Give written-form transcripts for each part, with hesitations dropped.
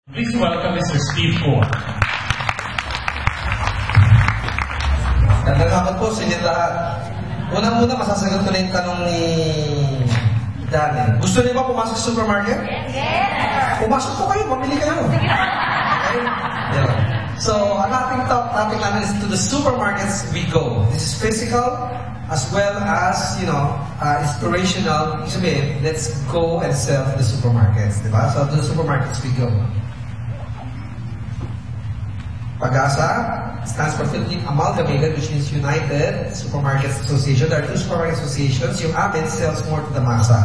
Please welcome Mr. Steve Ford. Gandang hapon po sa inyo lahat. Unang-una, masasagot ko na yung tanong ni Daniel. Gusto niyo ba pumasok sa supermarket? Yes! Pumasok po kayo, mamili kayo. Okay? Yeah. So, ang ating top topic namin is to the supermarkets we go. This is physical as well as, inspirational. Ibig sabihin, let's go and sell to the supermarkets. Diba? So, to the supermarkets we go. PAGASA stands for Philippine Amalgamated, which means United Supermarkets Association. There are two supermarket associations. Yung amin sells more to the masa.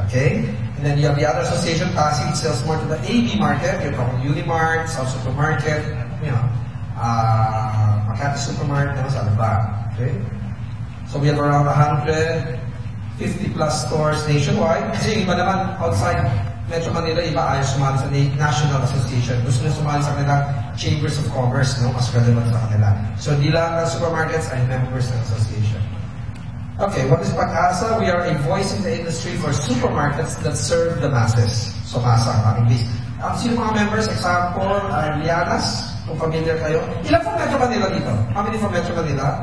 Okay? And then you have the other association, PASI, which sells more to the AB market. You're talking Unimart, South Supermarket, Makati Supermarket, sa Alba. Okay? So we have around 150 plus stores nationwide. Kasi yung iba naman outside Metro Manila, iba ayaw sumali sa National Association. Gusto nyo sumali sa kanilang Chambers of Commerce, no? Mas relevant sa kanila. So, di lang ng supermarkets ay members ng association. Okay, what is PAGASA? We are a voice in the industry for supermarkets that serve the masses. So, masa ang English. Sino mga members? Example, Lianas, kung familiar kayo. Ilan from Metro Manila dito? How many from Metro Manila?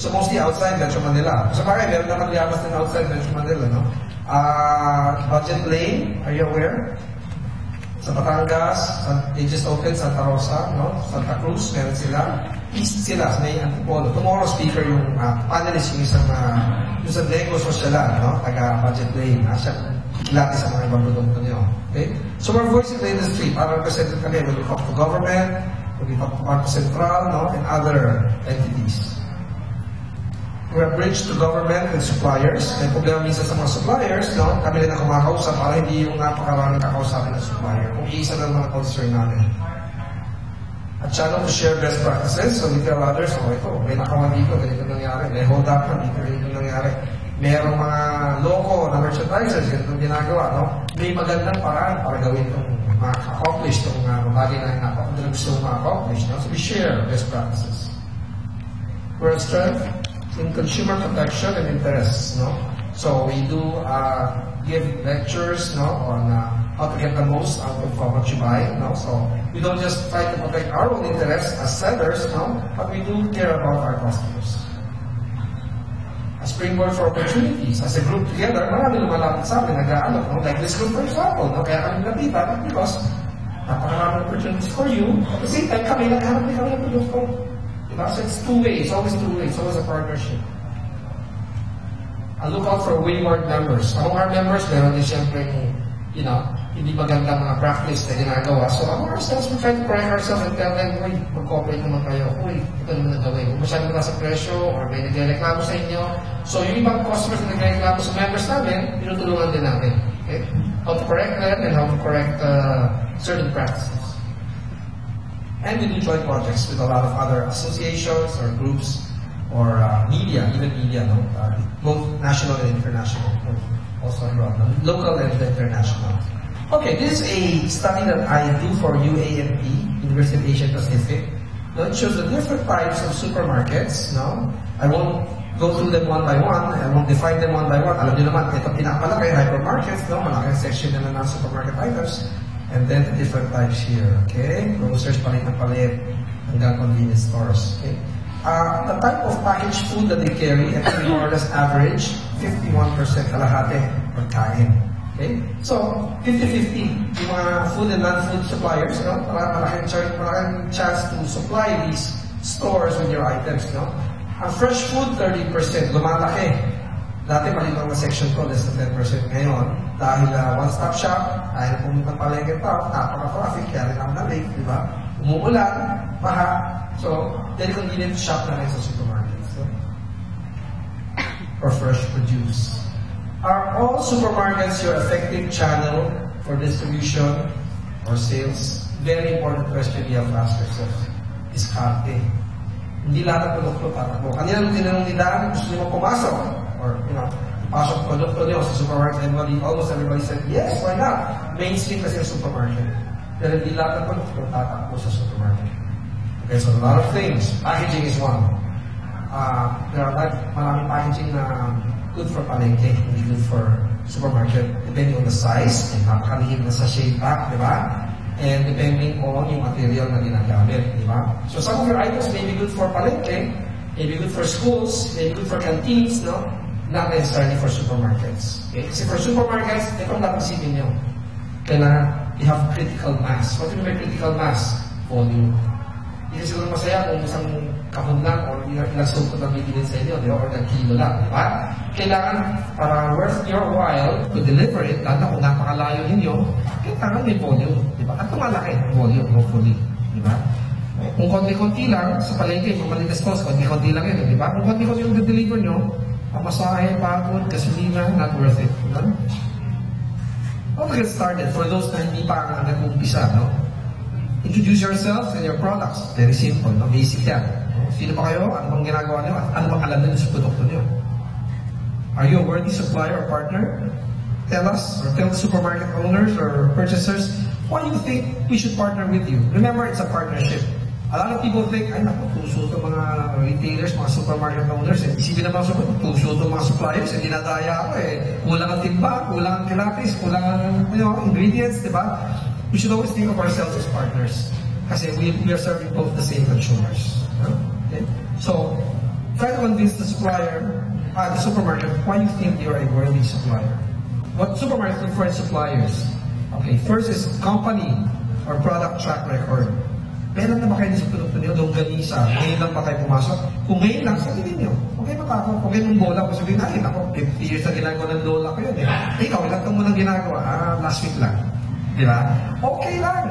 So, mostly outside Metro Manila. So, parang meron naman Lianas din outside Metro Manila, no? Budget Lane, are you aware? Sa Batangas, they just opened Santa Rosa, no? Santa Cruz, meron sila. East sila, may Antipolo. Tomorrow speaker yung panelist, yung isang sa Lego Socialan, no? Taga Budget Lane. Siya, kilati sa mga ibang produkto niyo. Okay? So we're voicing the industry para represented kami when we talk to government, when we talk to Banco Central, no? And other entities. We're a bridge to government and suppliers. May problema minsan sa mga suppliers, no? Kami rin ang kumakausap para hindi yung napakaraming kakausapin ng supplier. Kung iisa ng mga concern namin. A channel to share best practices. So we tell others, ito, may nakawan dito, ganito nangyari. May hold up na dito, ganito nangyari. Merong mga loko na merchandisers, ganito ginagawa, no? May magandang paraan para gawin itong ma-accomplish itong bagay na gusto ma-accomplish, no? So we share best practices. We're a strength in consumer protection and interests, no? So we do give lectures, no, on how to get the most out of what you buy, no? So we don't just try to protect our own interests as sellers, no, but we do care about our customers. A springboard for opportunities. As a group together, marami lumalapit sa amin, nag-aalok, no? Like this group, for example, no? Kaya kami napitan because napakaraming opportunities for you. At the same time, kami naghanap din kami ng produkto. So it's two-way. It's always two-way. It's always a partnership. Look out for wayward members. Among our members, meron din siyempre hindi magandang mga practice na ginagawa. So among ourselves, we try to correct ourselves and tell them, uy, mag-cooperate naman kayo. Uy, ito naman ang gawin. Kung masyadong nasa presyo or may nagreklamo sa inyo. So yung ibang customers na nagreklamo sa members namin, tinutulungan din namin. Okay? How to correct them and how to correct certain practices. And we do joint projects with a lot of other associations or groups or media, even media, no? Both national and international, also abroad, no? Local and international. Okay, this is a study that I do for UANP, University of Asia Pacific. No, it shows the different types of supermarkets. No, I won't go through them one by one. I won't define them one by one. Alam niyo naman, ito pinakamalaki hypermarkets, no? Malaking section na ng supermarket items. And then the different types here, okay? Grocers, palit na palit, hanggang convenience stores, okay? The type of packaged food that they carry, actually more or less average, 51% kalahati pagkain, okay? So, 50-50, yung mga food and non-food suppliers, no? Malaking chance to supply these stores with your items, no? Ang fresh food, 30%, lumalaki. Dati maliit ang section ko, less than 10%. Ngayon, dahil one-stop shop, dahil pumunta palengke tao, napaka-traffic, kaya rin ako na-late, di ba? Umuulan, baha. So, very convenient shop na rin sa supermarket. So, for fresh produce. Are all supermarkets your effective channel for distribution or sales? Very important question you have to ask yourself. Diskarte. Hindi lahat ng produkto tatakbo. Kanina nung tinanong ni Dan, gusto niyo pumasok? Or, pasok produkto niyo sa supermarket, almost everybody said, yes, why not? Mainstream kasi yung supermarket. Pero hindi lahat ng produkto tatakbo sa supermarket. Okay, so a lot of things. Packaging is one. There are maraming packaging na good for palengke, hindi good for supermarket, depending on the size. May napakalihim na sachet pack, di ba? and depending on yung material na ginagamit, di ba? So some of your items may be good for palengke, may be good for schools, may be good for canteens, no? Not necessarily for supermarkets. Okay? Kasi for supermarkets, ito ang dapat isipin nyo. Kailangan you have critical mass. What do you mean by critical mass? Volume. Hindi siguro masaya kung isang kahon lang o ilang sugpo lang bibigyan sa inyo, di ba? Or ilang kilo lang, di ba? Kailangan, para worth your while to deliver it, lalo kung napakalayo ninyo, kailangan may volume, di ba? At tumalaki ang volume, hopefully, di ba? Kung konti-konti lang, sa palengke, kung malinis cost, konti-konti lang yun, di ba? Kung konti-konti yung deliver nyo, pamasahe, pagod, gasolina, not worth it, di ba? How to get started for those na hindi pa nag-umpisa, no? Introduce yourself and your products. Very simple, no? Basic yan. Sino ba kayo? Ano bang ginagawa niyo? Ano bang alam niyo sa produkto niyo? Are you a worthy supplier or partner? Tell us, or tell supermarket owners or purchasers, why you think we should partner with you? Remember, it's a partnership. A lot of people think, ay naku, puso ito mga retailers, mga supermarket owners. Isipin naman sa puso ito mga suppliers, hindi nadaya ako eh. Kulang ang timba, kulang ang kilatis, kulang ang ingredients, di ba? We should always think of ourselves as partners. Kasi we are serving both the same consumers. Okay? So, try to convince the supplier, the supermarket, why you think you're a worthy supplier. What supermarkets look for in suppliers? Okay, first is company or product track record. Meron na ba kayo sa produkto niyo? Longganisa. Ngayon lang ba kayo pumasok? Kung ngayon lang, sabihin niyo. Okay ba ako? Kung ngayon ng bola ko, sabihin natin, ako, 50 years na ginagawa ng lola ko yun eh. Ikaw, ilang taon mo nang ginagawa? Last week lang. Di ba? Okay lang.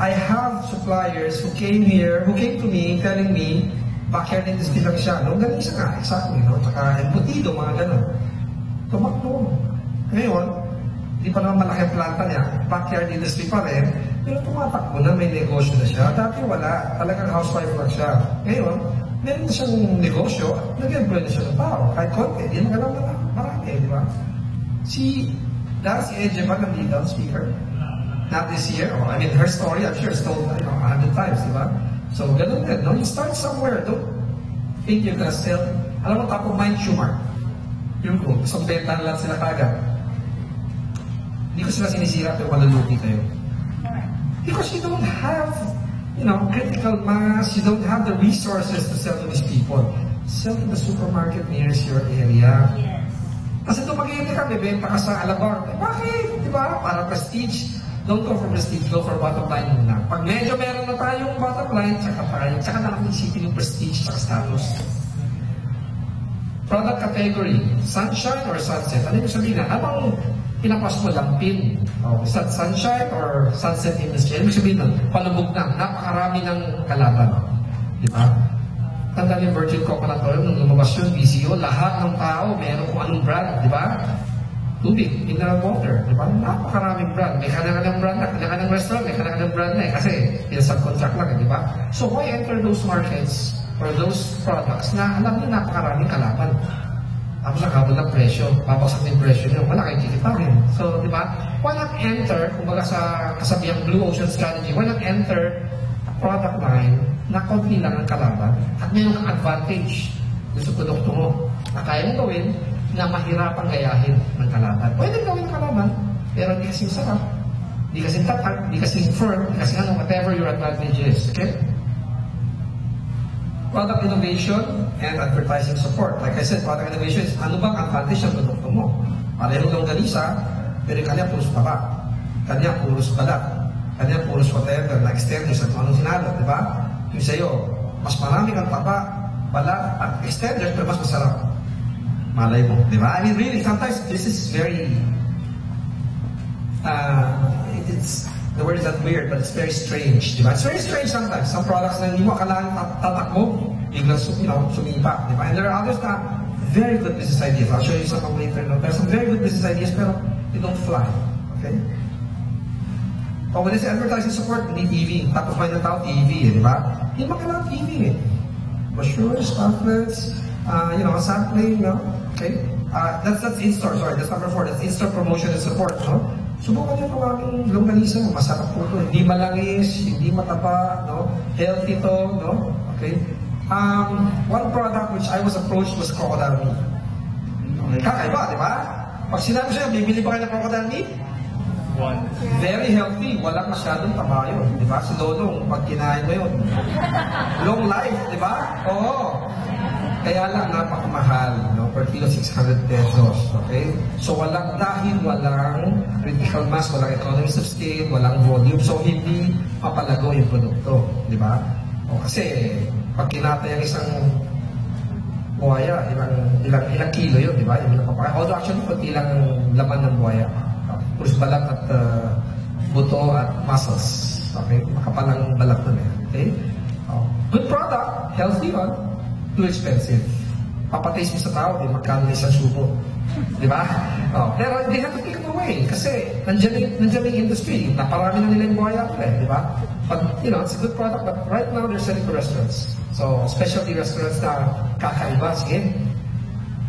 I have suppliers who came to me, telling me, backyard industry lang siya. Longganisa nga, exactly. No? Tsaka embutido, mga ganun. Tumakbo. Ngayon, di pa naman malaki ang planta niya. Backyard industry pa rin. Pero tumatakbo na, may negosyo na siya. Dati wala, talagang housewife lang siya. Ngayon, meron na siyang negosyo, nag-employ na siya ng tao. Kahit konti, di magalang na marami, di ba? Si Edge ba nandito, speaker? Not this year. Oh, I mean, her story, I'm sure, is told 100 times, di ba? So, ganun din. No? You start somewhere. Don't think you're gonna sell. Alam mo, top of mind, Schumer. Yung ko, isang bentahan lang sila kagad. Hindi ko sila sinisira, pero maluluti kayo. Because you don't have, critical mass, you don't have the resources to sell to these people. Sell in the supermarket nearest your area. Yes. Kasi ito mag-iinti ka, may benta ka sa Alabang. Bakit? Di ba? Para prestige. Don't go for prestige, go for bottom line muna. Pag medyo meron na tayong bottom line, tsaka na lang isipin yung prestige tsaka status. Product category, sunshine or sunset? Ano yung sabihin na? Anong pinapasok mo, lampin? Is that sunshine or sunset industry? Ano yung sabihin nun? Palubog na, napakarami ng kalaban. Di ba? Tanda yung Virgin Coconut Oil, nung lumabas yun, VCO, lahat ng tao, meron kung anong brand, di ba? Tubig, mineral water, di ba? Napakaraming brand. May kanya-kanyang brand na, kanya-kanyang restaurant, may kanya-kanyang brand na eh. Kasi, subcontract lang, di ba? So, why enter those markets or those products na alam niyo napakaraming kalaban? Tapos nakabot ng presyo, papaksak ng presyo niyo, wala kayong kikita rin. So, di ba? Why not enter, kumbaga sa kasabihang Blue Ocean Strategy, why not enter a product line na konti lang ang kalaban at mayroon kang advantage dun sa produkto mo na kaya mong gawin na mahirapang gayahin ng kalaban. Pwede gawin ng kalaban, pero hindi kasing sarap, hindi kasing tapat, hindi kasing firm, hindi kasing whatever your advantage is. Okay? Product innovation and advertising support. Like I said, product innovation is ano bang advantage ng produkto mo? Pareho ng ganisa, pero kanya puros taba, kanya puros balat, kanya puros whatever, na extender sa kung anong sinalot, di ba? Yung sa'yo, mas marami kang taba, balat, at extender, pero mas masarap. Malay mo, di ba? I mean, really, sometimes this is very, the word is not weird, but it's very strange, di ba? It's very strange sometimes. Some products na hindi mo akalain tatakbo, biglang sumipa, di ba? And there are others na very good business ideas. I'll show you some of them later. No? There are some very good business ideas, pero they don't fly, okay? O when they say advertising support, need TV. Top of mind ng tao, TV, di ba? Hindi mo kailangan TV, eh. Brochures, pamphlets, sampling, no? Okay? That's in-store, sorry, that's number 4. That's in-store promotion and support, no? Subukan niyo kung aming longganisa mo, masarap po ito. Hindi malangis, hindi mataba, no? Healthy to, no? Okay? One product which I was approached was crocodile meat. Kakaiba, di ba? Pag sinabi siya, bibili ba kayo ng crocodile meat? one. Very healthy. Walang masyadong taba yun. Di ba? Si Lolong, pag kinain mo yun. Long life, di ba? Oo. Kaya lang napakamahal, no? Per kilo 600 pesos, okay? So dahil walang critical mass, walang economies of scale, walang volume, so hindi papalago yung produkto, di ba? O kasi pag kinatay ang isang buhaya, ilang kilo yun, di ba? Although actually, kunti lang laman ng buhaya. Pulis balat at buto at muscles. Okay? Makapalang balat nun eh. Okay? Good product, healthy one. Too expensive. Papataste mo sa tao, di magkano isang subo. Di ba? Pero they have to take it away kasi nandiyan yung industry. Naparami na nila yung buhaya di ba? But, it's a good product, but right now they're selling to restaurants. So, specialty restaurants na kakaiba. Sige,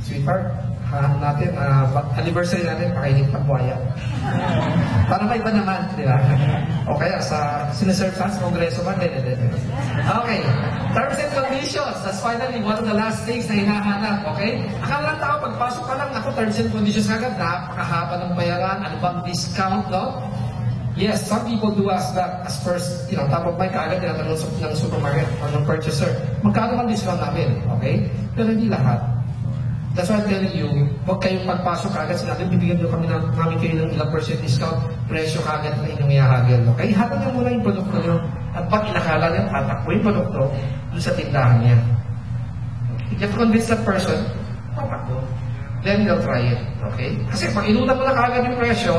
sweetheart, hahanap natin, anniversary natin, pakainin pang buhaya. Para may iba naman, di ba? O kaya, sinaserve sa Kongreso man, Okay. Terms and conditions. That's finally one of the last things na hinahanap, okay? Akala ng tao, pagpasok ka lang, terms and conditions agad, napakahaba ng bayaran, ano bang discount, no? Yes, some people do ask that as first, top of mind, kaagad tinatanong ng supermarket or ng purchaser, magkano bang discount namin, okay? Pero hindi lahat. That's why I'm telling you, huwag kayong pagpasok agad, sinabi, bibigyan nyo namin kayo ng ilang % discount, presyo agad na inyong ihahagel, okay? Habang nyo muna yung produkto nyo, at pag inakala nyo, tatakbo yung produkto, doon sa tindahan niya. If you have to convince that person, tatakbo. Then they'll try it, okay? Kasi pag inuna mo na kaagad yung presyo,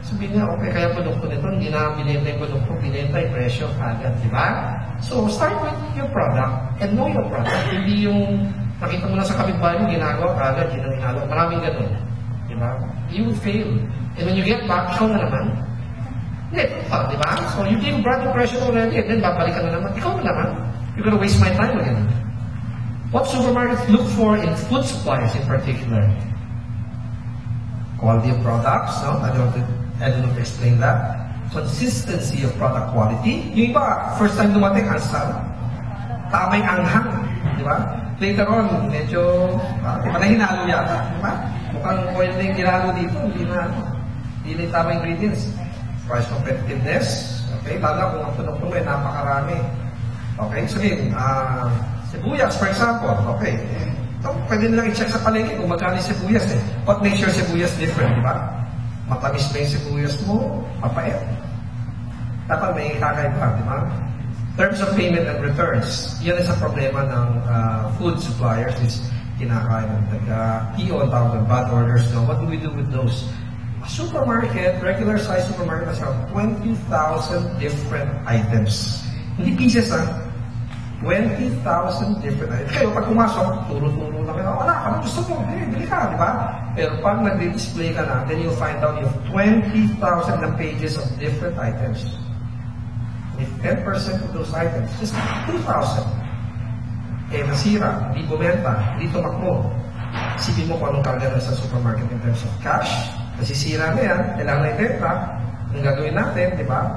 sabihin niya, okay, kaya produkto nito, hindi na binenta yung produkto, binenta yung presyo agad, di ba? So, start with your product and know your product. Hindi yung nakita mo na sa kapitbahay mo, ginagawa agad, ginagawa. Maraming ganun, di ba? You will fail. And when you get back, ikaw na naman. Hindi, di ba? So, you give brand impression already, and then babalik ka na naman. Ikaw na naman. You're gonna waste my time again. What supermarkets look for in food suppliers in particular? Quality of products, no? I don't know to explain that. Consistency of product quality. Yung iba, first time dumating, answer. Tamay anghang, di ba? Later on, medyo, di ba na hinalo yata, di ba? Mukhang oil na yung ginalo dito, hindi na yung tamang ingredients. Price competitiveness, okay? Lalo kung ang produkto mo ay napakarami. Okay? So, sibuyas, for example, okay. Ito, pwede nilang i-check sa palengke kung magkano yung sibuyas eh. What makes your sibuyas different, di ba? Matamis ba yung sibuyas mo? Mapait? Dapat may kakaiba, di ba? Terms of payment and returns. Yan is ang problema ng food suppliers is kinakain ng PO on top of bad orders. Now, what do we do with those? A supermarket, regular size supermarket has 20,000 different items. Hindi pieces, 20,000 different items. Kayo, pag pumasok, turo-turo lang kayo. Wala ka, gusto mo, bili ka, di ba? Pero pag nag-display ka na, then you'll find out you have 20,000 na pages of different items. If 10% of those items, just 2,000. Nasira, hindi bumenta, hindi tumakbo. Isipin mo kung anong kagana sa supermarket in terms of cash. Nasisira na yan, kailangan na ibenta. Ang gagawin natin, di ba?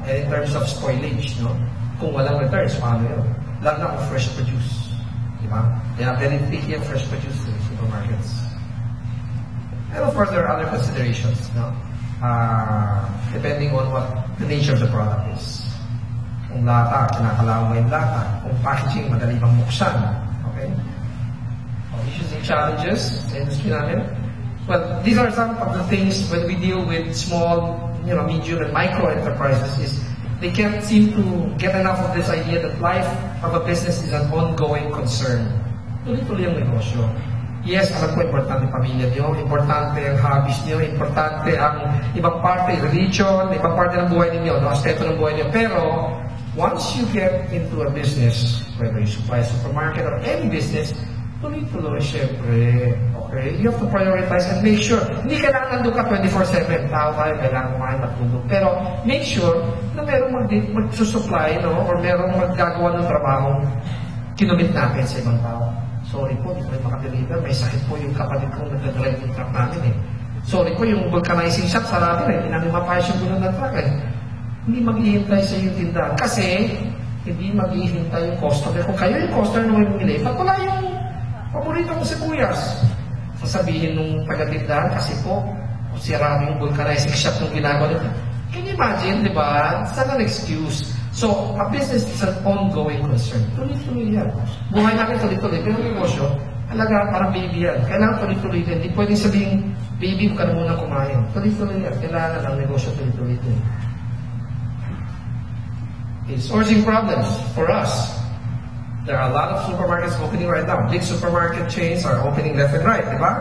And in terms of spoilage, no? Kung walang returns, paano yun? Lalo na kung fresh produce. Di ba? They are very picky of fresh produce in supermarkets. And of course, there are other considerations, no? Depending on what the nature of the product is. Kung lata, kinakalaman mo yung lata. Kung packaging, madali bang buksan. Okay? Issues and challenges sa industry namin. Well, these are some of the things when we deal with small, medium and micro enterprises is they can't seem to get enough of this idea that life of a business is an ongoing concern. Tuloy-tuloy ang negosyo. Yes, alam ko, importante ang pamilya niyo, importante ang hobbies niyo, importante ang ibang parte, religion, ibang parte ng buhay ninyo, aspeto ng buhay niyo. Pero, once you get into a business, whether you supply a supermarket or any business, tuloy-tuloy, syempre, okay? You have to prioritize and make sure. Hindi kailangan nandun ka 24/7. Tao tayo, kailangan kumain, matulog. Pero make sure na merong magsusupply, no? Or merong maggagawa ng trabaho kinumit natin sa ibang tao. Sorry po, di ko rin makadeliver. May sakit po yung kapatid kong nagdadrive yung truck namin eh. Sorry po, yung vulcanizing shop sarado eh. Hindi namin mapayos yung gulong ng truck eh. Hindi maghihintay sa yung tindahan. Kasi, hindi maghihintay yung customer. Kung kayo yung customer na may bumili, pag wala yung paborito kong sibuyas, sasabihin nung taga-tindahan, kasi po, sira yung vulcanizing shop ng ginagawa nila. Can you imagine, di ba? It's not an excuse. So, a business is an ongoing concern. Tuloy-tuloy yan. Buhay natin tuloy-tuloy. Pero negosyo, talaga parang baby yan. Kailangan tuloy-tuloy din. Hindi pwedeng sabihin, baby, huwag ka na muna kumain. Tuloy-tuloy yan. Kailangan ang negosyo tuloy-tuloy din. Okay, sourcing problems for us. There are a lot of supermarkets opening right now. Big supermarket chains are opening left and right, di ba?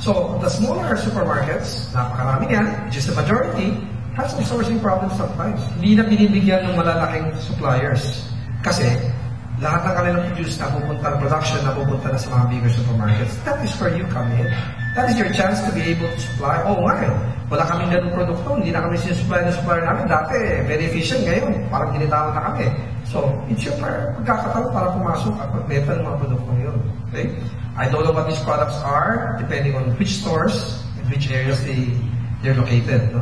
So, the smaller supermarkets, napakarami yan, just the majority, have some sourcing problems sometimes. Hindi na binibigyan ng malalaking suppliers. Kasi, lahat ng kanilang produce na pupunta ng production, na pupunta na sa mga bigger supermarkets. That is where you come in. That is your chance to be able to supply. Oh, nga wala kaming ganung produkto. Hindi na kami sinusupply ng supplier namin. Dati, very efficient ngayon. Parang ginitawan na kami. So, it's your pagkakataon para pumasok at magbenta ng mga produkto yun. Okay? I don't know what these products are, depending on which stores, in which areas they're located. No?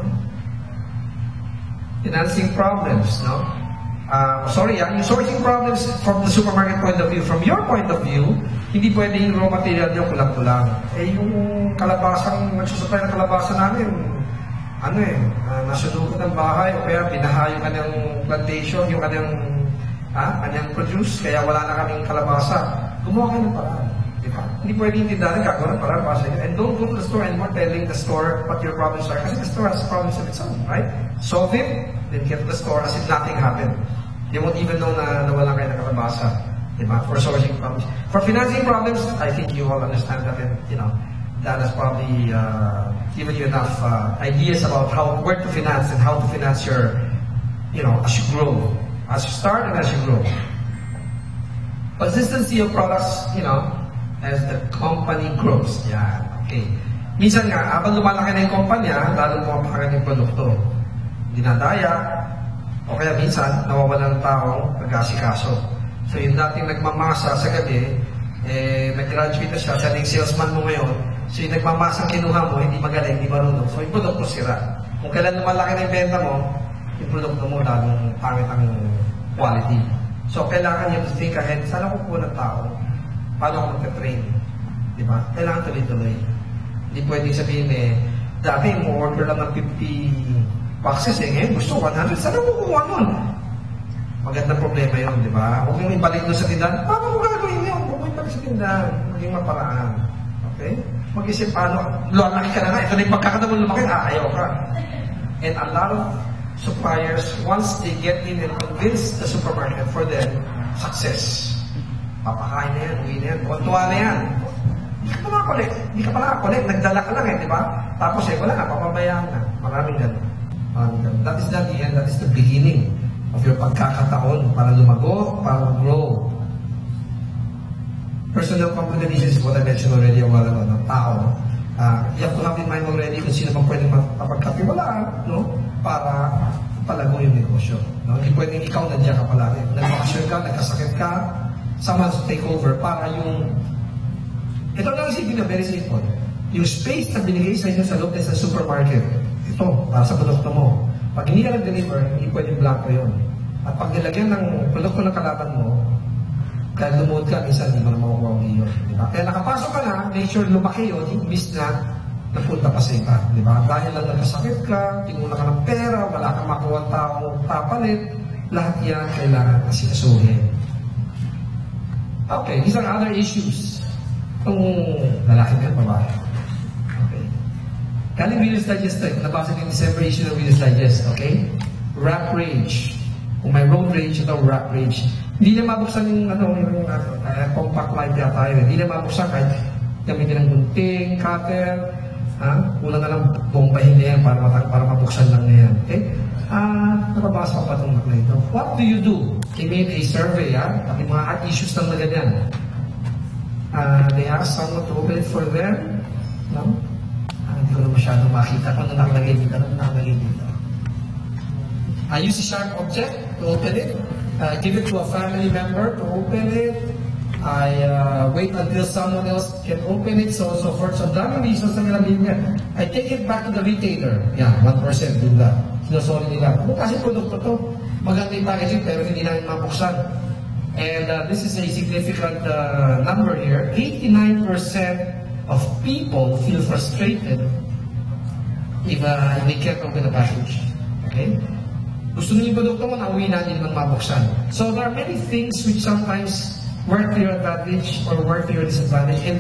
Financing problems, no? Yung sourcing problems from the supermarket point of view. From your point of view, hindi pwede yung raw material nyo kulang-kulang. Yung kalabasang, nagsusupply ng kalabasa namin, nasunugot ng bahay, o kaya binaha yung kanyang plantation, yung kanyang produce, kaya wala na kaming kalabasa. Gumawa kayo ng paraan. Diba? Hindi pwede yung tindahan gagawa ng paraan para sa inyo. And don't go to the store anymore telling the store what your problems are, kasi the store has problems of its own, right? Solve it, then get to the store as if nothing happened. They won't even know na nawalan kayo ng kalabasa. Diba? For sourcing problems. For financing problems, I think you all understand that, and that has probably given you enough ideas about where to finance and how to finance your, as you grow. As you start and as you grow. Consistency of products, as the company grows. Yan, okay. Minsan nga, habang lumalaki na yung kumpanya, lalo pumapakagat yung produkto. Dinadaya, o kaya minsan, nawawalan ng taong nag-asikaso. So yung dating nagmamasa sa gabi, nag-graduate na siya yung salesman mo ngayon, so yung nagmamasang kinuha mo, hindi magaling, hindi marunong, so yung produkto sira. Kung kailan lumalaki na yung benta mo, yung produkto mo lalong pangit ang quality. So, kailangan nyo to think ahead, saan ako po ng tao? Paano ako magka-train? Diba? Kailangan tuloy-tuloy. Hindi pwedeng sabihin dati mo order lang ng 50 boxes ngayon gusto 100. Saan ako kukuha nun? Magandang problema yun, diba? Huwag mong ibalik doon sa tindahan. Paano mo gagawin yun? Huwag mo ibalik sa tindahan. Maging maparaan. Okay? Mag-isip paano, lumaki ka na nga. Ito na yung pagkakataon lumaki, ayaw ka. And a lot of suppliers, once they get in and convince the supermarket for them, success. Papakain na yan, uwi na yan, kontuwa na yan. Hindi ka pa nakakolek, nagdala ka lang di ba? Tapos wala na, papabayaan na. Maraming ganun. That is not the end, that is the beginning of your pagkakataon para lumago, para grow. Personal competence is what I mentioned already a while ago, ng tao. You have to have in mind already kung sino bang pwedeng mapagkatiwalaan, para palago yung negosyo. Hindi pwedeng ikaw nandiyan ka palagi. Nagbakasyon ka, nagkasakit ka, someone to take over para yung... Ito lang isipin na very simple. Yung space na binigay sa inyo sa loob sa supermarket, ito, para sa produkto mo. Pag hindi ka nag-deliver, hindi pwedeng blanco yun. At pag nilagyan ng produkto ng kalaban mo, kahit lumuod ka, minsan hindi mo na makukuha ang iyon. Diba? Kaya nakapasok ka na, make sure lumaki yun, imbis na napunta pa sa iba. Diba? Dahil lang nagkasakit ka, tinuna ka ng pera, wala kang makuha ang tao papalit, lahat yan kailangan asikasuhin. Okay, these are other issues. Itong lalaki na babae. Okay. Galing Reader's Digest tayo, nabasa yung December issue ng Reader's Digest, okay? Rap rage. Kung may road rage, ito rap rage. Hindi na mabuksan yung compact light yata yun. Hindi na mabuksan kahit gamitin ng gunting, cutter, kulang na lang bombahin na yan para mabuksan lang na yan. Okay? Nababasa ko pa itong makla ito. What do you do? They made a survey, at yung mga issues lang na ganyan. They asked someone to open it for them. No? Hindi ko na masyadong makita kung ano nakalagay dito. Ano nakalagay dito? I use a sharp object to open it. Give it to a family member to open it. I wait until someone else can open it, so on and so forth. So, daming reasons na nilabing niya. I take it back to the retailer. Yeah, 1% do that. Sinusoli nila. Kasi produkto to. Maganda yung packaging, pero hindi namin mabuksan. And this is a significant number here. 89% of people feel frustrated if they can't open the package. Okay? Gusto nyo yung produkto mo, nauwi na, hindi naman mabuksan. So there are many things which sometimes work to your advantage or work to your disadvantage. And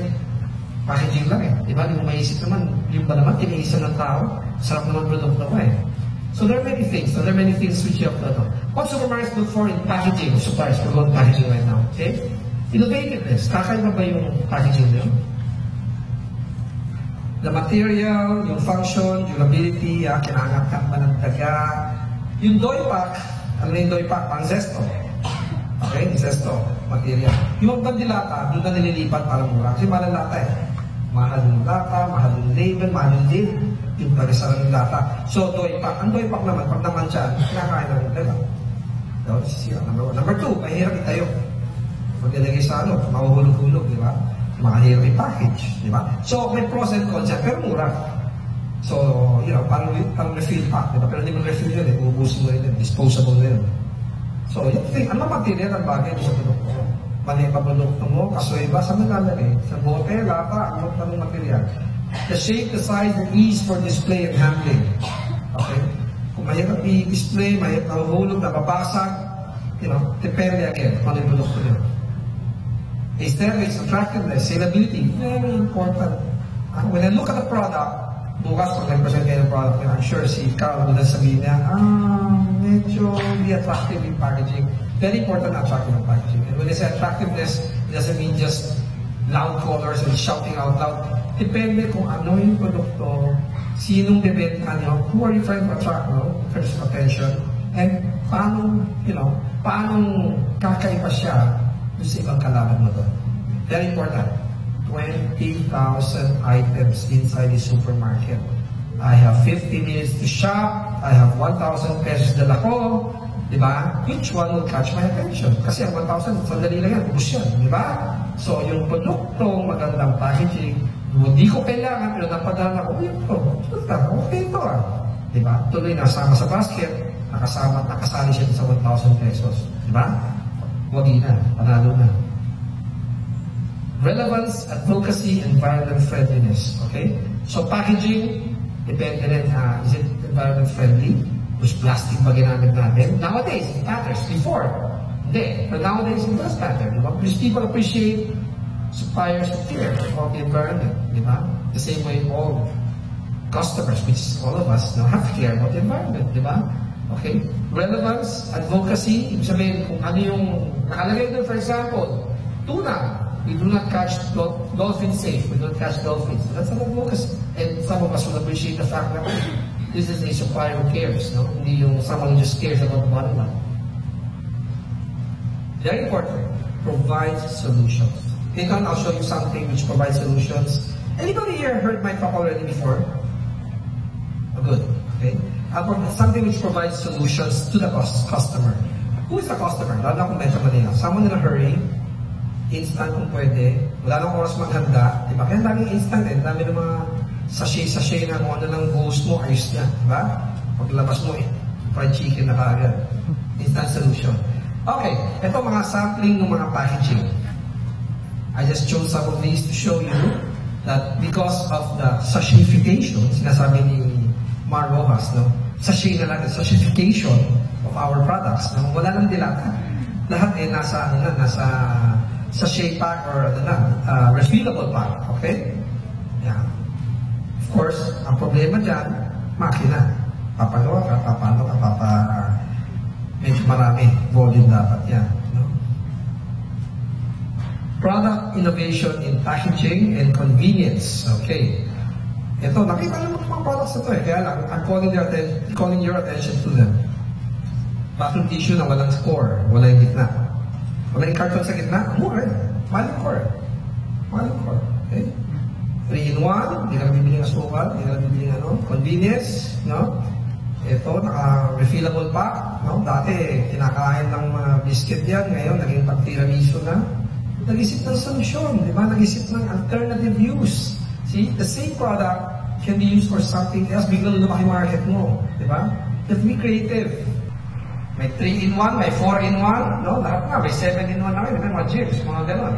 packaging lang eh. Diba? Hindi mo maisip naman, yung ba naman, tiniisa ng tao, sarap naman produkto mo eh. So there are many things. So there are many things which you have to know. What supermarkets look for in packaging? Suppliers, we're going to packaging right now. Okay? Innovativeness. Kakaiba ba yung packaging nyo? The material, yung function, durability, kinaangkat ba ng taga. Yung Doypack, ano na yung Doypack? Pang Zesto. Okay? Zesto, material. Yung bandilata, doon na nililipat para mura. Kasi mahal ang lata eh. Mahal yung lata, mahal yung label, mahal yung lid, yung pag-isara ng lata. So, Doypack. Ang Doypack naman, pag naman siya, kinakain na rin talaga. So, sisira. Number 2, mahirap itayo. Paglalagay sa ano, mahuhulog-hulog, di ba? Mahirap i-package, di ba? So, may pros and cons yan, pero mura. So, you know, parang refill pack, di ba? Pero hindi mo refill yun eh, ubusin mo rin yun, disposable na yun. So, yung thing, ano material ang bagay sa produkto mo? Mali pa produkto mo, kasoy ba? Saan nalalagay? Sa bote, lata, anong material? The shape, the size, the ease for display and handling. Okay? Kung mahirap i-display, mahirap nahuhulog, nababasag, you know, depende again kung ano yung produkto nyo. Aesthetics, attractiveness, salability, very important. When I look at the product, bukas pag nag-present kayo ng product, I'm sure si Carl will sabihin niya, medyo hindi attractive yung packaging. Very important na attractive yung packaging. And when I say attractiveness, it doesn't mean just loud colors and shouting out loud. Depende kung ano yung produkto, sinong bebenta nyo, who are you trying to attract, no? In terms of attention, and paano, you know, paano kakaiba siya sa ibang kalaban mo doon. Very important. 20,000 items inside the supermarket. I have 50 minutes to shop. I have 1,000 pesos dala ko. Diba? Which one will catch my attention? Kasi ang 1,000, sandali lang yan. Ubus yan. Diba? So, yung produkto, magandang packaging, hindi ko kailangan, pero napadala ko, ito. Okay ito Diba? Tuloy nasama sa basket, nakasali siya sa 1,000 pesos. Diba? Wagi na, panalo na. Relevance, advocacy, environment friendliness. Okay? So packaging, depende rin, is it environment friendly? Which plastic ba ginamit natin? Nowadays, it matters. Before, hindi. But nowadays, it does matter. Diba? Because people appreciate suppliers who care about the environment. Diba? The same way all customers, which is all of us, now have to care about the environment. Diba? Okay? Relevance, advocacy, ibig sabihin kung ano yung nakalagay doon, for example, tuna. We do not catch dolphins safe. We don't catch dolphins. That's an advocacy. And some of us will appreciate the fact that this is a supplier who cares, no? Hindi yung someone who just cares about the bottom line. Very important. Provide solutions. Later on, I'll show you something which provides solutions. Anybody here heard my talk already before? Oh, good. Okay. Something which provides solutions to the customer. Who is the customer? Lalo na kung medyo malinaw. Someone in a hurry, instant kung pwede, wala nang oras maghanda, diba? Kaya daming instant eh, dami ng mga sachet na kung ano lang gusto mo, ayos niya, diba? Paglabas mo fried chicken na kaagad. Instant solution. Okay, ito mga sampling ng mga packaging. I just chose some of these to show you that because of the sachetification, sinasabi ni Mar Rojas, no? Sachetification of our products, no? Wala nang dilata. Lahat eh nasa sachet pack or refillable pack, okay? Yeah. Of course, ang problema dyan, makina. Papagawa ka, medyo marami volume dapat yan. No? Product innovation in packaging and convenience. Okay. Ito, nakita naman mga products ito eh. Kaya lang, I'm calling your attention to them. Bathroom tissue na walang score, walang gitna. Wala yung carton sa gitna, mura eh. Maling core. Okay? 3-in-1, hindi ka bibili ng asukal, hindi ka bibili ng convenience, no? Ito, naka-refillable pack, no? Dati, kinakain ng mga biscuit yan, ngayon, naging pag-tiramisu na. Nag-isip ng solusyon, di ba? Nag-isip ng alternative use. See, the same product can be used for something else, biglang lumaki market mo, di ba? You have to be creative. May 3-in-1, may 4-in-1, no? Lahat na, may 7-in-1 na rin, mga chips, mga gano'n.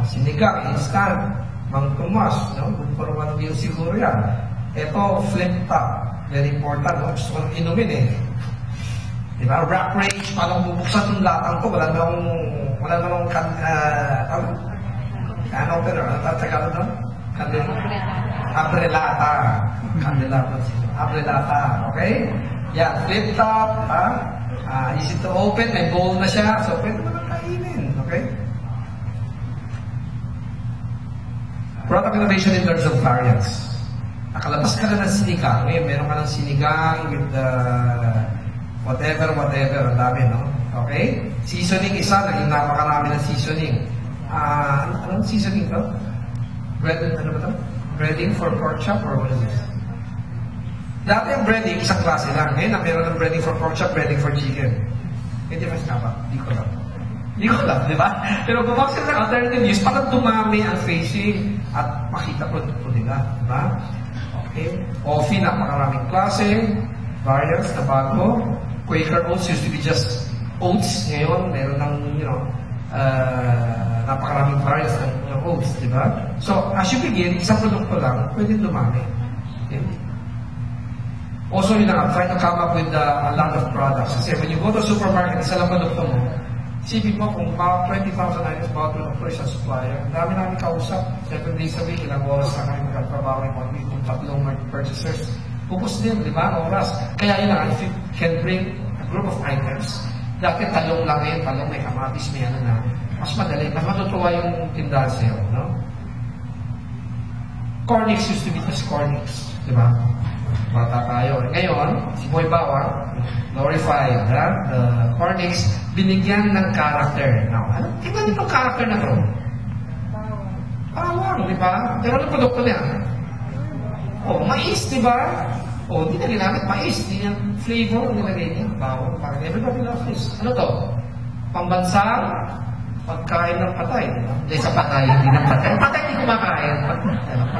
Sinigang, instant, Mang Tomas, no? Kung parang ano din siguro yan. Ito, flip top. Very important. No? Gusto ko nang inumin eh. Diba? Rack range, paano bubuksan itong latang to? Wala namang ano pero, ano Tagalog doon? Abrelata. Abrelata. Okay? Yan, flip top. Easy to open. May bowl na siya. So, pwede mo nang kainin. Okay? Product innovation in terms of variants. Nakalabas ka na ng sinigang. Ngayon, meron ka ng sinigang with whatever. Ang dami, no? Okay? Seasoning isa, naging napakarami ng seasoning. Anong seasoning to? Ano ba to? Breading for pork chop or what is this? Dati ang breading, isang klase lang. Ngayon, meron ng breading for pork chop, breading for chicken. Hindi mas nga ba? Hindi ko lang, di ba? Pero gumawa sila ng alternative use para dumami ang facing at makita produkto nila, di ba? Okay. Coffee, napakaraming klase, variants na bago. Quaker oats used to be just oats. Ngayon, meron ng, napakaraming variants ng oats, di ba? So, as you begin, isang produkto lang, pwede dumami. Okay. Also, try to come up with a lot of products. Kasi when you go to a supermarket, isa lang produkto mo, isipin mo kung mga 20,000 items bawat produkto isang supplier, ang dami namin kausap, 7 days a week, ilang oras na kami magkatrabaho yung mga week kung tatlong purchasers. Pupus din, di ba? Oras. Kaya yun lang, if you can bring a group of items, dati talong lang yun, talong may kamatis, may ano na, mas madali, mas matutuwa yung tindahan sa'yo, no? Cornix used to be just Cornix, di ba? Bata tayo. Ngayon, si Boy Bawang, glorified, the Cornix, binigyan ng character. Now, tingnan itong character na to. Bawang, di ba? Pero ano produkto niya? Mais, di ba? Hindi na ginamit mais. Hindi niya flavor ang nilagay niya. Bawang, parang everybody loves this. Ano to? Pambansang pagkain ng patay. Hindi sa patay, hindi ng patay. Patay hindi kumakain.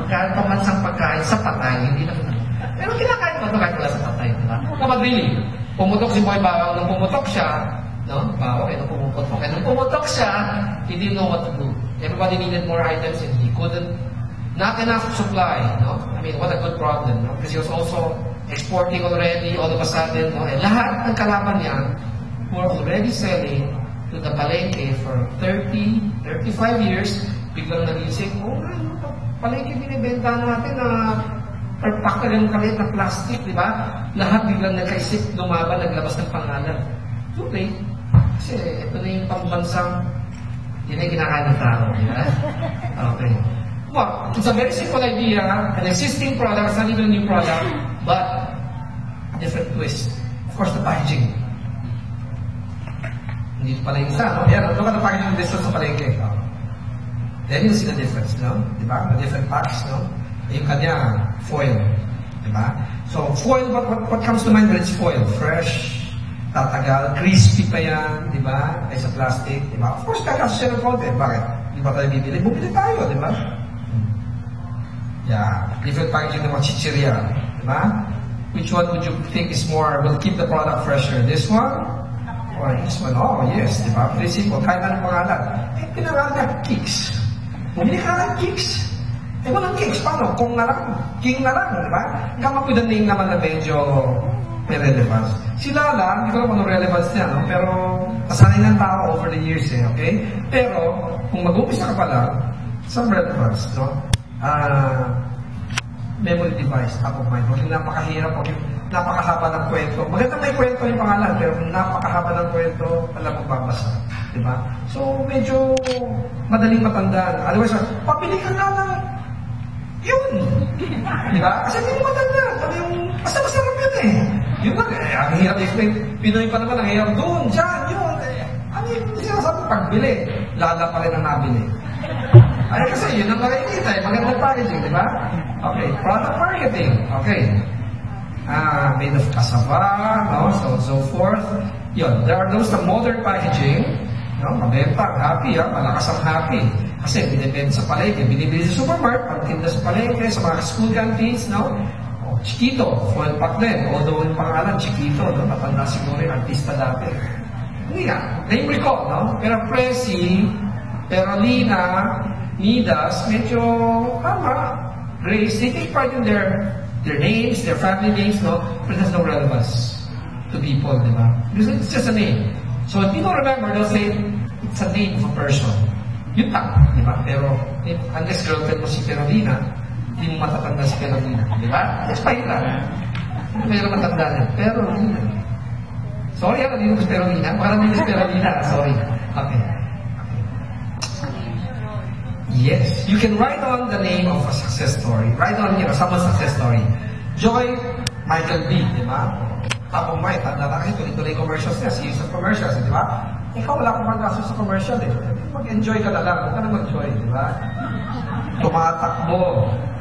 Pambansang pagkain sa patay, hindi na kumakain. Pero kinakain ko ito kahit wala sa patay, diba? Kapag really, pumutok si Boy Bawang, nung pumutok siya, no? Bawang, nung pumutok. And nung pumutok siya, he didn't know what to do. Everybody needed more items and he couldn't, not enough supply, no? I mean, what a good problem, no? Because he was also exporting already, all of a sudden, no? And lahat ng kalaban niya were already selling to the palengke for 30, 35 years. Biglang nag-isip, palengke binibenta natin na pack na ganun kaliit na plastic, di ba? Lahat biglang nagkaisip, lumaban, naglabas ng pangalan. Too late. Kasi ito na yung pambansang, yun na yung kinakain ng tao, di ba? Okay. Well, it's a very simple idea. An existing product, it's not even a new product, but a different twist. Of course, the packaging. Hindi pala yung isa, no? Yan, look at the packaging difference sa palengke. Then you'll see the difference, no? Di ba? The different packs, no? Yung kanya, foil. Diba? So, foil, what comes to mind when it's foil? Fresh, tatagal, crispy pa yan, diba? Kaysa plastic, diba? Of course, kakasa siya ng konti. Bakit? Di ba tayo bibili? Bumili tayo, diba? Yeah. Different packaging ng mga chichirya. Diba? Which one would you think is more, will keep the product fresher? This one? Or this one? Oh, yes, diba? Very simple. Kahit anong pangalan. Pinangalan niya, Kicks. Bumili ka ng Kicks. Walang Kicks, paano? Kung na lang, King na lang, di ba? Come up with a name naman na medyo may relevance. Si Lala, hindi ko alam kung relevance niya, no? Pero nasanay ng tao over the years, okay? Pero, kung mag-umpisa ka pala, some relevance, no? Memory device, top of mind. Huwag yung napakahirap, huwag yung napakahaba ng kwento. Maganda may kwento yung pangalan, pero kung napakahaba ng kwento, alam mo babasa. Diba? So, medyo madaling matandaan. Otherwise, papili ka na ng yun! Diba? Kasi hindi mo matanda. Sabi yung, basta masarap yun eh. Yun lang eh. Ang hirap i-explain. Pinoy pa naman ang hirap. Doon, dyan, yun. Ano yung sinasabi pagbili? Lala pa rin ang nabili. Ay, kasi yun ang nakikita eh. Magandang packaging, diba? Okay, product marketing. Okay. Made of cassava, no? So forth. Yun, there are those na modern packaging. No? Mabenta, happy, malakas ang happy. Kasi binibenta sa palengke, binibili sa supermarket, pagtinda sa palengke, sa mga school canteens, no? Chiquito, foil pack din. Although yung pangalan, Chiquito, no? Matanda siguro yung artista dati. Hindi nga, name recall, no? Pero Presi, Perolina, Midas, medyo, Grace, they take part in their their names, their family names, no? But it has no relevance to people, di ba? Because it's just a name. So if people remember, they'll say, it's a name of a person. Yun lang, di ba? Pero, unless girlfriend mo si Carolina, hindi mo matatanda si Carolina, di ba? It's fine lang. Pero matanda niya. Pero, sorry, hindi mo si Carolina. Parang hindi si Carolina. Sorry. Okay. Yes, you can write on the name of a success story. Write on, someone's success story. Joy, Michael B, di ba? Tapos Mike, tanda na kayo, tuloy-tuloy commercials niya, series of commercials, di ba? Ikaw wala kang mag-asos sa commercial, eh. Mag-enjoy ka na lang, huwag ka na mag-joy, di ba? Tumatakbo,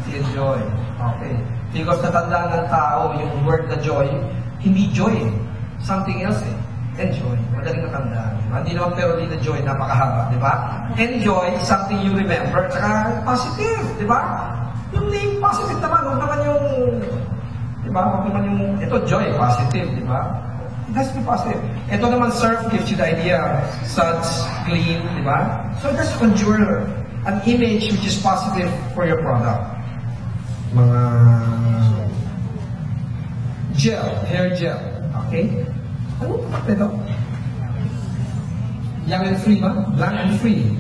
si enjoy. Okay. Because natandaan ng tao, yung word na joy, hindi joy, eh. Something else, eh. Enjoy. Madaling matandaan. Diba? Hindi naman pero di na joy, napakahaba, di ba? Enjoy, something you remember, tsaka positive, di ba? Yung name positive naman, huwag naman yung, di ba? Huwag naman yung, ito joy, positive, di ba? It has to be positive. Ito naman surf gives you the idea, such, clean, di ba? So just conjure an image which is positive for your product. Mga gel, hair gel, okay? Ano ba ito? Young and free ba? Blank and free.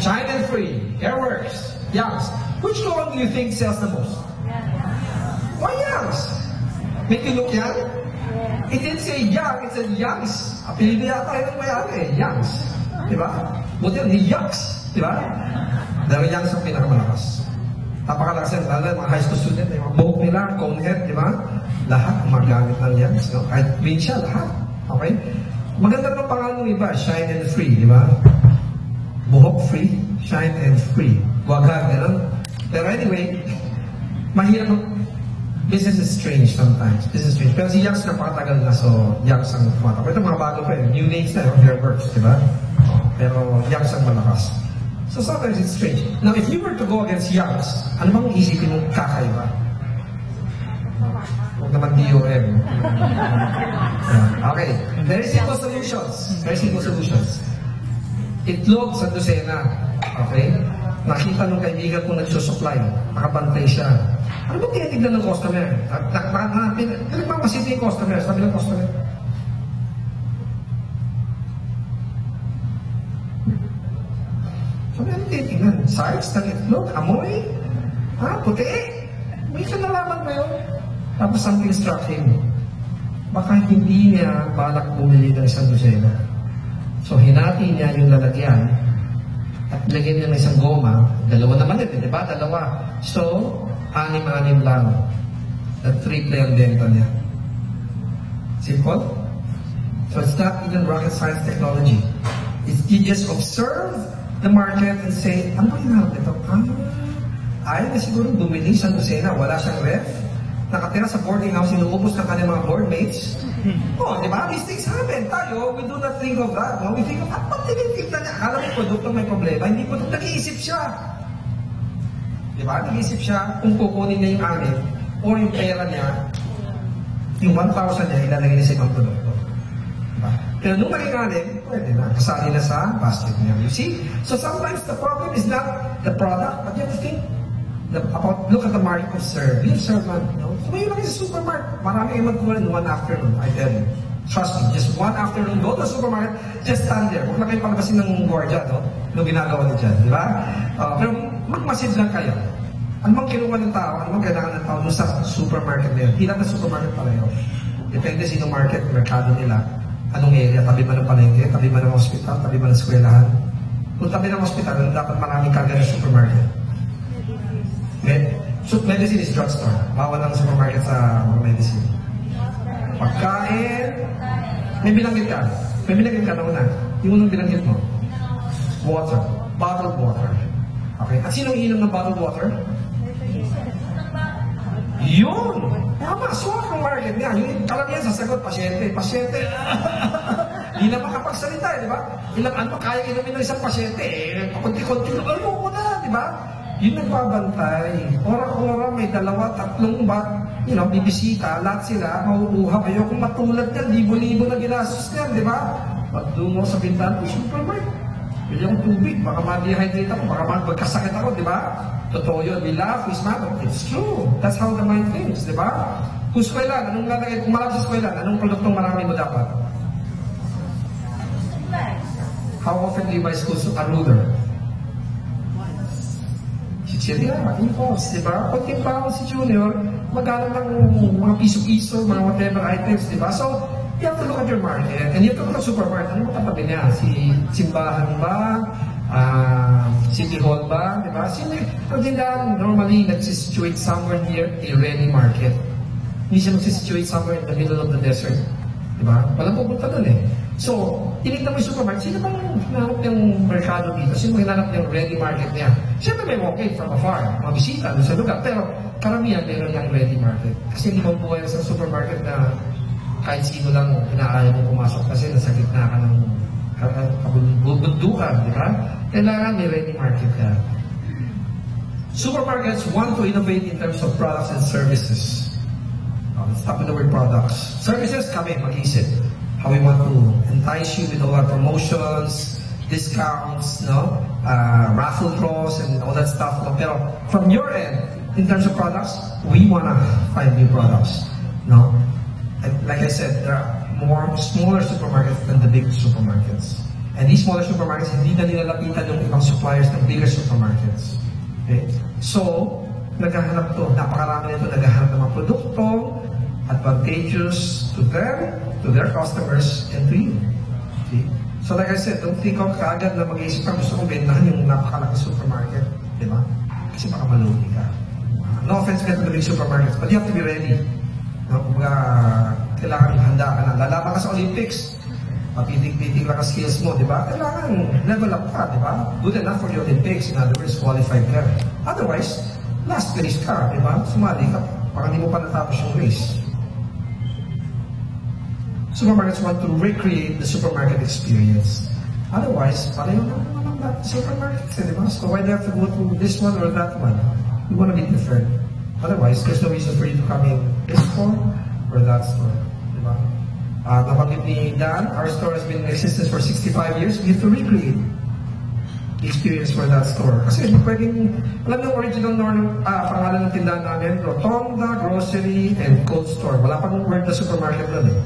Shine and free. Hairworks. Youngs. Which one do you think sells the most? Why Youngs? Make you look young? It didn't say young, it said Youngs. Apelido yata yung mayari eh. Youngs. Diba? Buti yun, Youngs. Diba? Dahil Youngs ang pinakamalakas. Napakalakas yan. Lalo yung mga high school student, yung mga buhok nila, cone head, diba? Lahat magamit ng Youngs. No? Kahit green siya, lahat. Okay? Maganda ng pangalan ng iba, shine and free, di ba? Buhok free, shine and free. Wagag, gano'n. Pero anyway, mahirap ang business is strange sometimes. Business is strange. Pero si Youngs napakatagal na, so Youngs ang tumatakbo. Ito mga bago pa eh. New names na, their works, di ba? Pero Youngs ang malakas. So sometimes it's strange. Now, if you were to go against Youngs, ano bang isipin mong kakaiba? Huwag naman DOM. Okay. Very simple solutions. Very simple solutions. Itlog sa dosena. Okay? Nakita nung kaibigan kong nagsusupply. Nakabantay siya. Ano ba tinitignan ng customer? Nagmamasit yung customer. Sabi ng customer. Sabi ano tinitignan? Size ng itlog? Amoy? Puti? May kanalaman ba yun? Tapos something struck him. Baka hindi niya balak bumili ng isang dosena. So hinati niya yung lalagyan at lagyan niya ng isang goma. Dalawa naman yun, di ba? Dalawa. So, 6-6 lang. At 3 play ang benta niya. Simple? So it's not even rocket science technology. You just observe the market and say, ano ba hinahanap ito? Ayaw na siguro bumili sa dosena. Wala siyang ref. Nakatira sa boarding house, inuubos ng kanyang mga board mates. Di ba? These things happen. Tayo, we do not think of that. No? We think of, pag tinitignan niya, akala may produkto may problema, hindi po, nag-iisip siya. Di ba? Nag-iisip siya kung kukunin niya yung amin o yung pera niya, yung 1,000 niya, ilalagay niya sa ibang produkto. Diba? Pero nung maging amin, pwede na. Kasali na sa basket niya. You see? So sometimes the problem is not the product, but you have to think look at the market observe. Be observant. No? So ngayon lang sa supermarket, marami kayo magkuha in one afternoon, I tell you. Trust me, just one afternoon, go to the supermarket, just stand there. Huwag na kayo palabasin ng gwardiya, no? Nung ginagawa niyo dyan, di ba? Pero magmasid lang kayo. Ano bang kinuha ng tao? Ano bang kailangan ng tao doon sa supermarket na yun? Ilan na supermarket pareho? Depende sino market, merkado nila. Anong area? Tabi ba ng palengke? Tabi ba ng hospital? Tabi ba ng eskwelahan? Kung tabi ng hospital, dapat maraming karga ng supermarket. So, medicine is drugstore. Bawal ang supermarket sa medicine. Pagkain, may binanggit ka. May binanggit ka na una. Yung unang binanggit mo. Water. Bottled water. Okay. At sinong inom ng bottled water? Yun! Tama, swak ang market niya. Yung kalamihan sasagot, pasyente. Pasyente. Hindi na makapagsalita, di ba? Ilang ano, kaya inumin ng isang pasyente. Kunti-kunti na, ayoko na, di ba? Yun nagbabantay. Ora-ora, may 2-3 bibisita, lahat sila, mahuhuha kayo. Kung matulad yan, libo-libo na ginastos yan, di ba? Pagdungo sa bintan, supermarket. bili akong tubig, baka ma-dehydrate ako, baka magkasakit ako, di ba? Totoo yun, we laugh, we smile, but it's true. That's how the mind thinks, di ba? Kung skwelan, anong lalagay? Kung marami sa skwelan, anong produktong marami mo dapat? How often do you buy school a ruler? Si Cheria, impulse, di ba? Pag timpahon si Junior, magkano lang mga piso-piso, mga whatever items, di ba? So, you have to look at your market. And you have to look at supermarket. Ano matabi niya? Si simbahan ba? City Hall ba? Di ba? Pag tindahan, normally, nagsisituate somewhere near a ready market. Hindi siya magsisituate somewhere in the middle of the desert. Di ba? Walang pupunta doon eh. So, tinignan mo yung supermarket, sino bang hinanap ng merkado dito? Sino hinanap ng ready market niya? Siyempre may walk-in from afar, mga bisita doon sa lugar. Pero karamihan meron niyang ready market. Kasi hindi mo buhay sa supermarket na kahit sino lang inaaya mo pumasok kasi nasa gitna ka ng kabundukan, di ba? Kailangan may ready market ka. Supermarkets want to innovate in terms of products and services. Let's stop with the word products. Services, kami mag-isip. How we want to entice you with all our promotions, discounts, no, raffle draws, and all that stuff. No? Pero from your end, in terms of products, we wanna find new products, no. And like I said, there are more smaller supermarkets than the big supermarkets, and these smaller supermarkets hindi na nilalapitan yung ibang suppliers ng bigger supermarkets. Okay, so naghahanap to, napakarami nito naghahanap ng mga produkto advantageous to them, to their customers, and to you. Okay? So like I said, don't think of kaagad na mag-iisip ka, gusto kong bentahan yung napakalaki supermarket. Di ba? Kasi baka malugi ka. No offense to the big supermarkets, but you have to be ready. No? Kailangan handa ka na. Lalaban ka sa Olympics, mapitig-pitig lang ang skills mo, di ba? Kailangan level up ka, di ba? Good enough for the Olympics, in other words, qualified ka. Otherwise, last place ka, di ba? Sumali ka, baka hindi mo pa natapos yung race. Supermarkets want to recreate the supermarket experience. Otherwise, pareho naman ang supermarkets, di ba? So why do you have to go to this one or that one? You want to be different. Otherwise, there's no reason for you to come in this store or that store, di ba? Nabanggit ni Dan, our store has been in existence for 65 years. We have to recreate the experience for that store. Kasi hindi pwedeng, alam ng original pangalan ng tindahan namin, Rotonda, Grocery, and Cold Store. Wala pang word na supermarket doon eh.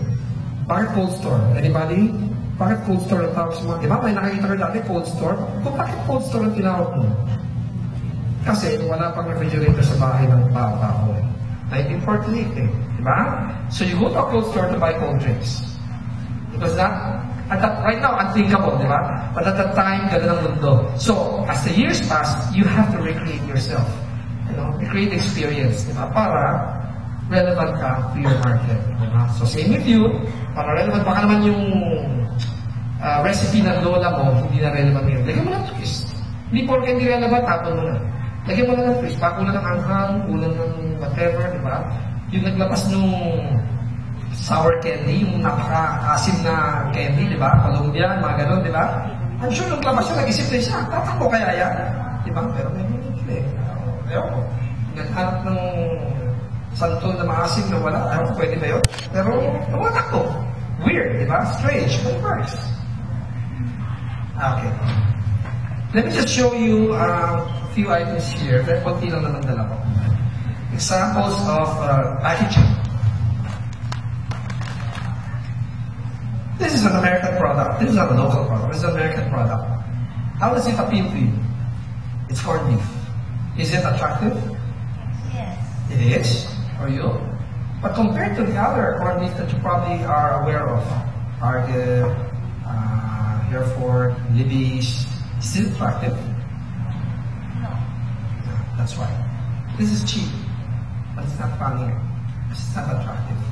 Bakit cold store? Anybody? Bakit cold store ang tawag sa mga? Di ba? May nakikita ko dati, cold store. Kung bakit cold store ang tinawag mo? Kasi wala pang refrigerator sa bahay ng tao. 1948 eh. Di ba? So you go to a cold store to buy cold drinks. Because right now, unthinkable, di ba? But at that time, ganda ng mundo. So, as the years pass, you have to recreate yourself. You know, recreate experience, di ba? Para relevant ka to your market. Diba? So same with you, para relevant, baka naman yung recipe ng lola mo, hindi na relevant ngayon. Lagyan mo ng twist. Hindi porke hindi relevant, tapon mo na. Lagyan mo lang ng twist. Pakulang ng anghang, kulang ng whatever, di ba? Yung naglabas nung sour candy, yung napaka-asim na candy, di ba? Colombian, mga ganon, di ba? I'm sure nung labas yun, nag-isip din siya, tatakbo kaya yan? Di ba? Pero may hindi. Ewan ko. Naghanap ng santol na maasim na wala. Ayaw, pwede ba yun? Pero, nawatak ko. Weird, di ba? Strange. But it works. Okay. Let me just show you a few items here. Very konti lang naman dala ko. Examples of packaging. This is an American product. This is not a local product. This is an American product. How does it appeal to you? It's corned beef. Is it attractive? Yes. It is. For you. But compared to the other corned beef that you probably are aware of, Argyle, Hereford, Libby's, still attractive? No. That's right. This is cheap, but it's not funny. It's not attractive.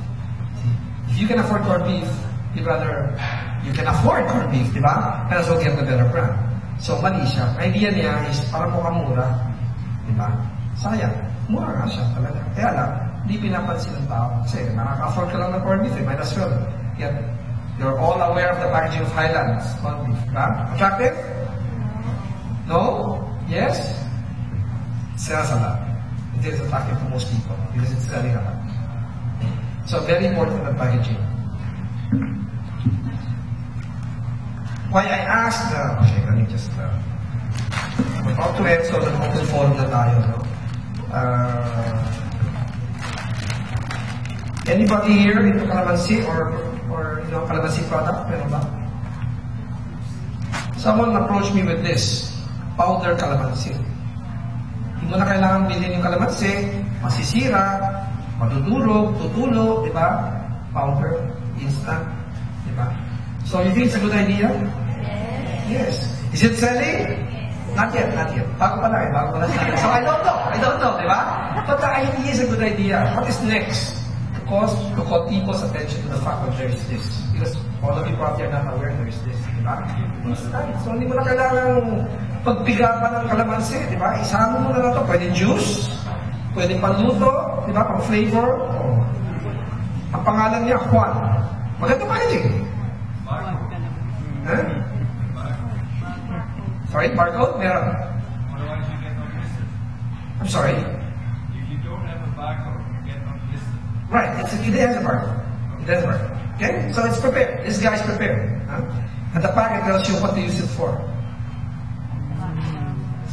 See? If you can afford corned beef, you can afford corned beef, di ba? Kaya so get the better brand. So mali siya. Ang idea niya is para mukhang mura, di ba? Sayang. Mura nga siya talaga. Kaya lang, hindi pinapansin ng tao. Kasi nakaka-afford ka lang ng corned beef, might as well. Yet, you're all aware of the packaging of Highlands corned beef. Diba? Attractive? No? Yes? Sells a lot. It is attractive to most people because it's selling a lot. So, very important the packaging. Why I asked, okay, let me just, I'm about to end, so nag-open forum na tayo, no? Anybody here into calamansi or calamansi product? Meron ba? Someone approached me with this, powder calamansi. Hindi mo na kailangan bilhin yung calamansi, masisira, matutulog, tutulo, di ba? Powder, instant, di ba? So you think it's a good idea? Yes. Is it selling? Not yet, not yet. Bago pa lang. So I don't know, di ba? But the idea is a good idea. What is next? To call people's attention to the fact that there is this. Because all of you probably are not aware there is this, di ba? So hindi mo na kailangan pagpigapan ng kalamansi, di ba? Isama mo na ito. Pwede juice, pwede panluto, di ba? Pang flavor. Oh. Ang pangalan niya, Juan. Maganda packaging. Huh? Sorry, barcode? Meron. Otherwise, you get not listed. I'm sorry. If you don't have a barcode, you get not listed. Right, it has a barcode. It has a barcode. Okay? So it's prepared. This guy is prepared. Huh? And the packet tells you what to use it for.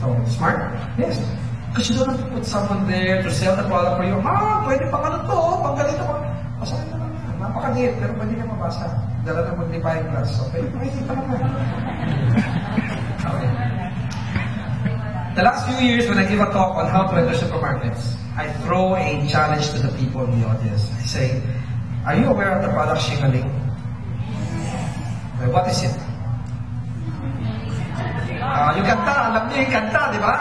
So, smart? Yes. Because you don't have to put someone there to sell the product for you. Pwede pang ano to, pang ganito pa. Pasahin naman yan. Napakaliit, pero pwede ka mabasa. Dala na magnifying glass. Okay? Makikita naman. Okay. The last few years when I give a talk on how to enter supermarkets, I throw a challenge to the people in the audience. I say, are you aware of the product Shingaling? What is it? Yung kanta, alam niyo yung kanta, di ba?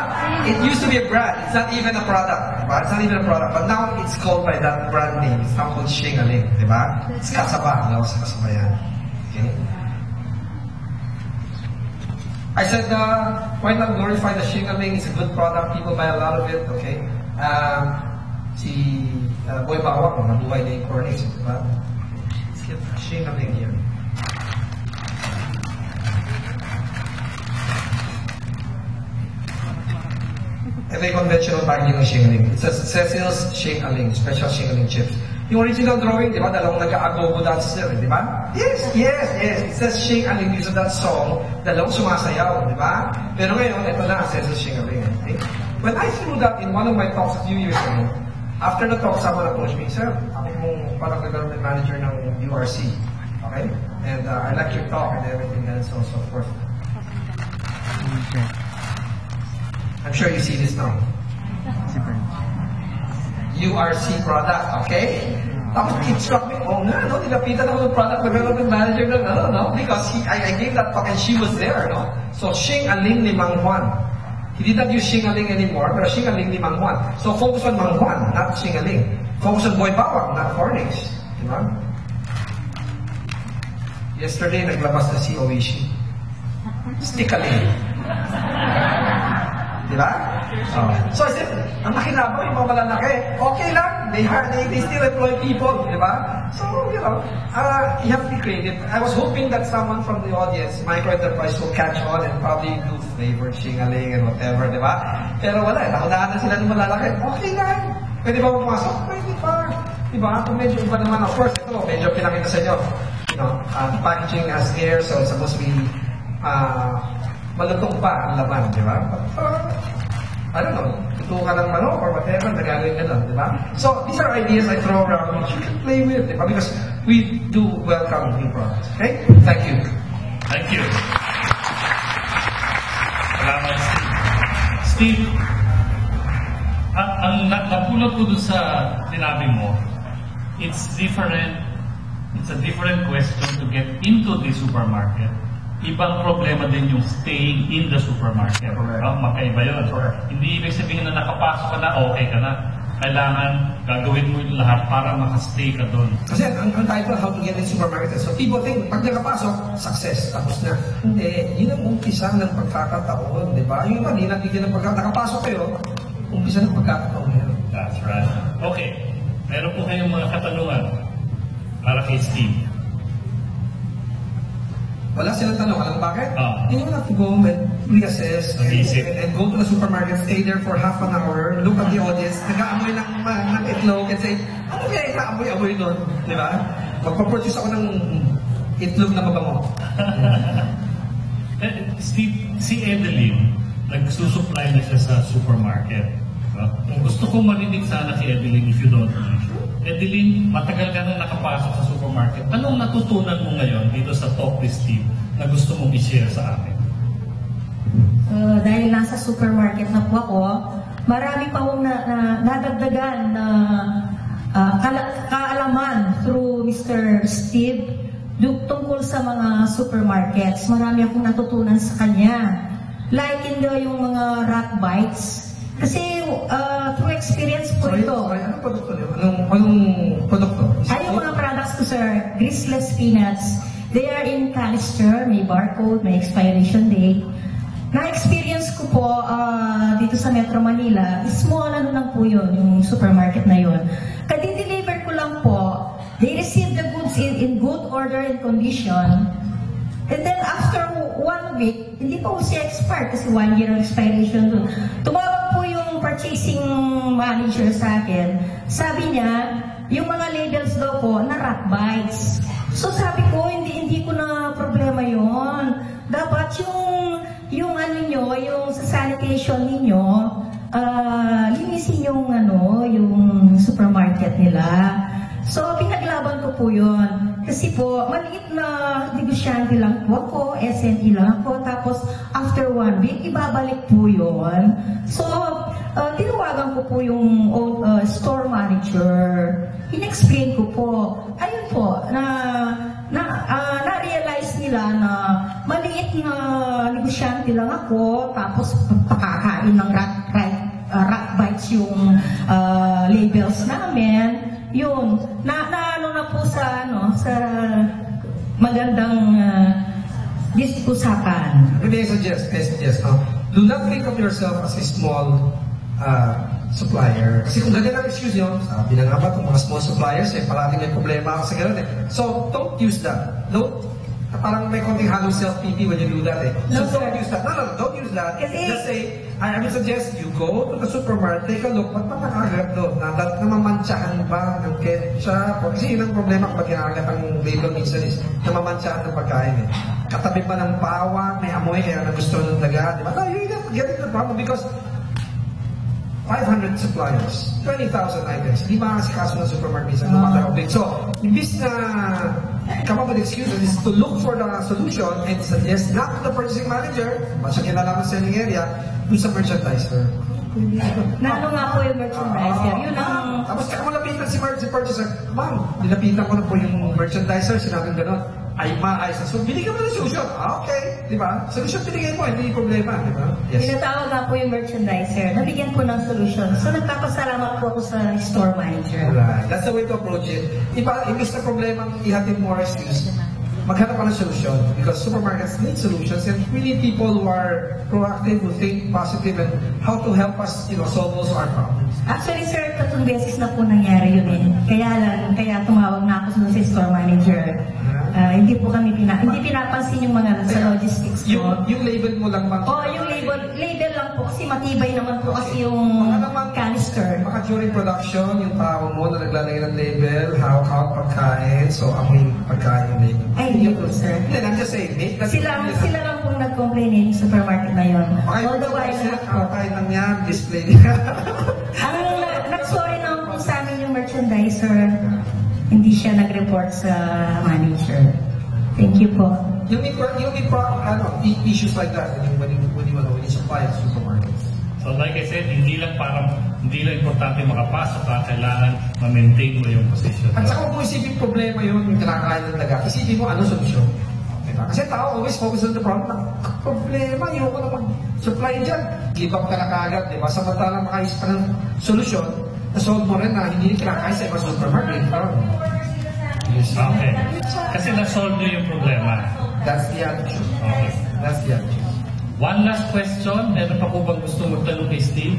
It used to be a brand. It's not even a product. Diba? It's not even a product. But now it's called by that brand name. It's now called Shingaling. Di ba? It's kasaba. Alam sa kasaba yan. Okay? I said, why not glorify the Shingaling? It's a good product. People buy a lot of it. Okay? Si Boy Bawak, nabuhay na yung coronation. Diba? Let's get Shingaling here. Ito yung conventional packaging ng Shingaling. It says Cecil's Shingaling, special Shingaling chips. Yung original drawing, di ba? Dalawang nag-aagobo dances there, di ba? Yes. It says Shingaling because of that song. Dalawang sumasayaw, di ba? Pero ngayon, ito na, Cecil's Shingaling. Okay? When I threw that in one of my talks a few years ago, after the talk, someone approached me, Sir, ako mong parang government manager ng URC. Okay? And I like your talk and everything and so on and so forth. I'm sure you see this now. URC product, okay? Tapos it struck me, no? Nilapitan ako ng product development manager ng no? Because I gave that talk and she was there, no? So, Shingaling ni Mang Juan. He did not use Shingaling anymore, pero Shingaling ni Mang Juan. So, focus on Mang Juan, not Shingaling. Focus on Boy Bawang, not Cornix. Diba? Yesterday, naglabas na si Oishi. Stickaling. Diba? So I said, ang makinabang yung mga malalaki, okay lang, they still employ people, diba? So, you have to be creative. I was hoping that someone from the audience, micro-enterprise, will catch on and probably do flavored Shingaling and whatever, diba? Pero wala, nakunahan na sila ng malalaki, okay lang. Pwede ba pumasok? Pwede pa. Diba? Kung medyo iba naman, of course, ito, medyo pinakita sa inyo. Packaging has air, so it's supposed to be, malutong pa ang laman, di ba? I don't know, tutukan ng manok or whatever, nagagawin ka doon, di ba? So, these are ideas I throw around which you can play with, di ba? Because we do welcome new products. Okay? Thank you. Thank you. Salamat, Steve. Steve, ang napulot ko doon sa sinabi mo, it's a different question to get into the supermarket. Ibang problema din yung staying in the supermarket. Makaiba yun. Hindi ibig sabihin na nakapasok ka na, okay ka na. Kailangan gagawin mo yung lahat para makastay ka doon. Kasi ang title, how to get in supermarket. So people think, pag nakapasok, success, tapos na. Hindi, yun ang umpisa ng pagkakataon, di ba? Yung iba, di natigil ng pagkakataon. Nakapasok kayo, umpisa ng pagkakataon yun. That's right. Okay. Meron po kayong mga katanungan para kay Steve. Wala silang tanong. Alam bakit? You have to go and reassess and go to the supermarket, stay there for half an hour, look at the audience, nag-aamoy ng itlog and say, ano kaya nag-aamoy doon? Di ba? Magpa-produce ako ng itlog na mabango. si Edeline, nagsusupply na siya sa supermarket. Gusto kong marinig sana si Edeline, if you don't mind. Edeline, matagal ka na nakapasok sa supermarket. Anong natutunan mo ngayon dito sa Talk with Steve na gusto mong i-share sa amin? Dahil nasa supermarket na po ako, marami pa akong nadagdagan na kaalaman through Mr. Steve tungkol sa mga supermarkets. Marami akong natutunan sa kanya. Like yung mga rat bites. Kasi through experience po ito. Anong produkto niyo? Anong produkto? Ay, yung mga products ko, sir, greaseless peanuts. They are in canister, may barcode, may expiration date. Na-experience ko po dito sa Metro Manila, small lang po yun, yung supermarket na yun. Kadi-deliver ko lang po, they receive the goods in good order and condition. And then after 1 week, hindi pa po siya expired kasi 1 year ang expiration doon. Tumawag po yung purchasing manager sa akin. Sabi niya, yung mga labels daw po na rat bites. So sabi ko, hindi ko na problema yon. Dapat yung ano nyo, yung sa sanitation ninyo, linisin yung yung supermarket nila. So, pinaglaban ko po yun. Kasi po, maliit na negosyante lang po ako, SME lang ako, tapos after 1 week, ibabalik po yun. So, tinawagan ko po yung store manager. In-explain ko po. Ayun po, na-realize nila na maliit na negosyante lang ako, tapos pakakain ng rat bites yung labels namin. Yun, na po sa magandang diskusapan. May suggest. Do not think of yourself as a small supplier. Kasi kung ganyan ang excuse nyo, sabi na nga ba itong mga small suppliers, parating may problema ako sa ganun eh. So, don't use that. Parang may konting halong self-pity when you do that eh. So, don't use that. No, don't use that. Just say, I would suggest you go to the supermarket, take a look, ba't nakakagat doon? Namamantsahan ba ng ketchup? Kasi yun ang problema kapag kinakagat ang label minsan is namamantsahan ng pagkain eh. Katabi pa ng bawang, may amoy, kaya nagusto ng daga. Diba? No, you're not getting the problem because 500 suppliers, 20,000 items. Hindi makakasikaso ng supermarket minsan, no matter how big. So, imbis na come up with excuses is to look for the solution and suggest not to the purchasing manager, ba siya kinalaman sa selling area, dun sa merchandiser. Nano nga po yung merchandiser. Yun ang... Tapos kaya malapitan si purchaser, ma'am, nilapitan ko na po yung merchandiser, sinabing gano'n, ay maayos na. So, binigyan mo ng solution. Okay, di ba? Solution binigay mo, hindi problema, di ba? Yes. Pinatawag nga po yung merchandiser. Nabigyan po ng solution. So, nagpapasalamat po ako sa store manager. Right. That's the way to approach it. Imbis na problema ihatid mo excuse, maghanap ka ng solution because supermarkets need solutions and we need people who are proactive, who think positive and how to help us, solve also our problems. Actually, sir, 3 beses na po nangyari yun eh. Kaya tumawag na ako sa store manager. Hindi po kami hindi pinapansin yung mga sa logistics ko. Yung label mo lang bang? Yung label lang po kasi matibay naman po kasi yung canister. Baka during production, yung tao mo na naglalagay ng label, how pagkain, so amoy pagkain yung label. Ay, hindi po, sir. Then I'm just saying, sila lang pong nag-complain yung supermarket na yun. Otherwise, kahit lang yan, display niya. Nag-sorry naman po sa amin yung merchandiser. Hindi siya nag-report sa manager. Thank you po. You need issues like that when you supply at supermarkets. So like I said, hindi lang importante makapasok ka, kailangan ma-maintain mo yung position. At saka kung isipin problema yun, yung kinakain ng daga, isipin mo anong solusyon. Diba? Kasi tao always focus on the problem. Problema, ayoko na mag-supply dyan. Give up ka na kaagad, diba? Samantalang makaisip ka ng solusyon, na-solve mo rin na hindi kinakain sa ibang supermarket. Okay. Kasi na-solve nyo yung problema. That's the attitude. Okay. That's the attitude. One last question. Meron pa po bang gusto magtanong kay Steve?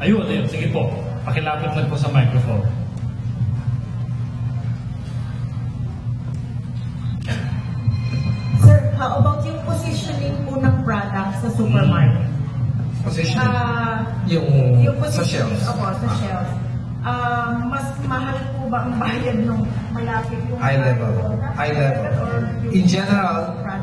Ayun. Sige po. Pakilapit lang po sa microphone. Sir, how about yung positioning po ng product sa supermarket? Positioning? Yung sa positioning, shelves? Opo, sa shelves. mas mahal po ba ang bayad ng malapit yung High level. High level. or yung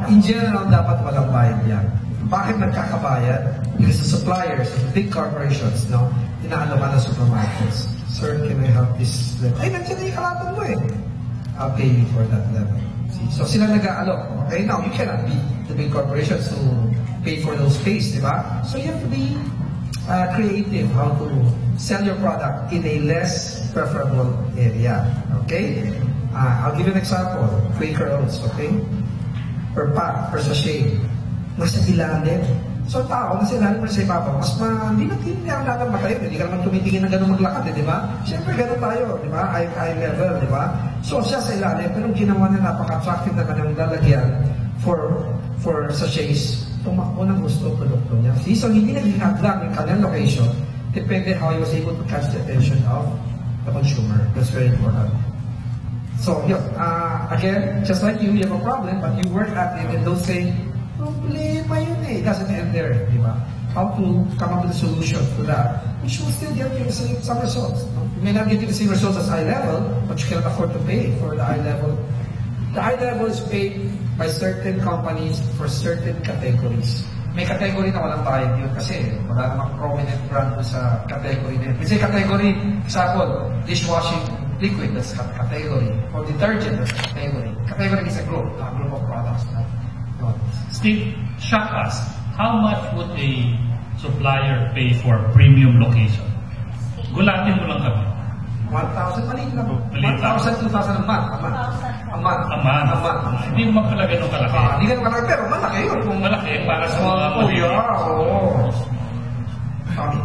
In general, dapat walang bayad yan. Bakit nagkakabayad? Because the suppliers, the big corporations, no, inaalaman ng supermarkets. Sir, can I have this level? Ay, nandiyan na yung kalatan mo eh. I'll pay you for that level. See? So sila nag-aalok. Okay, now you cannot be the big corporations to pay for those space, di ba? So you have to be creative how to sell your product in a less preferable area. Okay? I'll give you an example. Quaker Oats, okay? Per pack, per sachet, nasa ilalim. So tao, nasa ilalim pa sa ibabaw, mas hindi na ba kayo? Hindi ka naman tumitingin ng gano'ng maglakad, di ba? Siyempre, gano'n tayo, di ba? Eye level, di ba? So siya sa ilalim, pero ginawa na napaka-attractive na kanyang lalagyan for sachets, tumakbo ng gusto produkto niya. See, so hindi naging lang yung kanyang location, depende how he was able to catch the attention of the consumer. That's very important. So, yun, again, just like you have a problem, but you work at it and don't say, problema yun eh. It doesn't end there, di ba? How to come up with a solution to that, which will still get you some results. No? You may not get you the same results as high level, but you cannot afford to pay for the high level. The high level is paid by certain companies for certain categories. May category na walang bayad yun kasi wala namang prominent brand sa category na yun. Kasi category, example, dishwashing liquid, that's category. For detergent, that's category. Category is a group of products. No? Steve, shock us. How much would a supplier pay for premium location? Gulatin mo lang kami. 1,000, maliit lang. Maliit lang. 1,000, 2,000 a month. A month. Hindi mo pala ganun kalaki. Hindi ganun kalaki, pero malaki yun. Kung malaki, para sa mga maliit. Oo. Okay.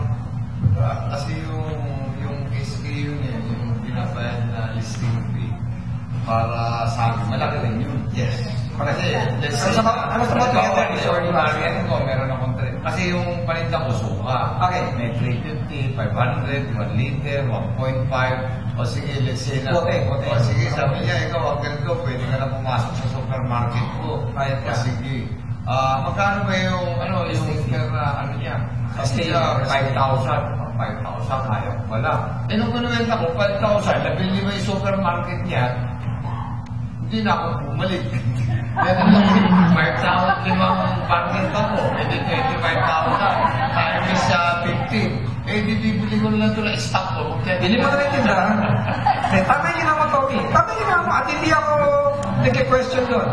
Kasi yung SKU niya, yung pinabayad na listing fee, para sa akin, malaki rin yun. Yes. Kasi, let's say, ano sa mga ordinary, meron akong trade. Kasi yung paninda ko, suka. Okay. May 350, 500, 1 liter, 1.5. O sige, let's say na. Bote. O sige, sabi niya, ikaw, ang ganito, pwede ka na pumasok sa supermarket ko. Bayad ka. O sige. Magkano ba yung, yung per, niya? Kasi 5,000. 5,000, ayaw ko pala. Eh, nung kinuwenta ko, 5,000, nabili mo yung supermarket niya, hindi na ako bumalik. Kaya nung 5,000 limang market ako, eh di 25,000. Tayo may sa 15. Eh, di bibili ko na lang ito na stock ko. Bili mo na rin tindahan. Tama yung ginawa, Tommy. Tama yung ginawa. At hindi ako nag-question doon.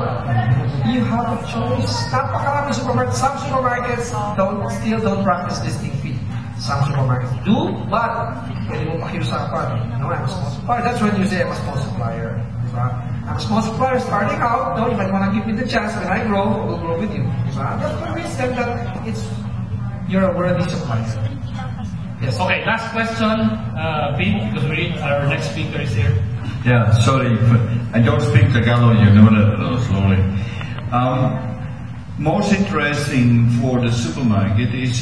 You have a choice. Napakarami supermarkets. Some supermarkets still don't practice listing fee. Some supermarkets do, but pwede mo pakiusapan. No, I'm a small supplier. That's when you say I'm a small supplier. Diba? I'm a small supplier starting out. No, you might want to give me the chance. When I grow, we'll grow with you. Diba? That's what we said that you're a worthy supplier. Yes. Okay, last question, Pete, because our next speaker is here. Yeah, sorry, but I don't speak Tagalog, you know that slowly. Most interesting for the supermarket is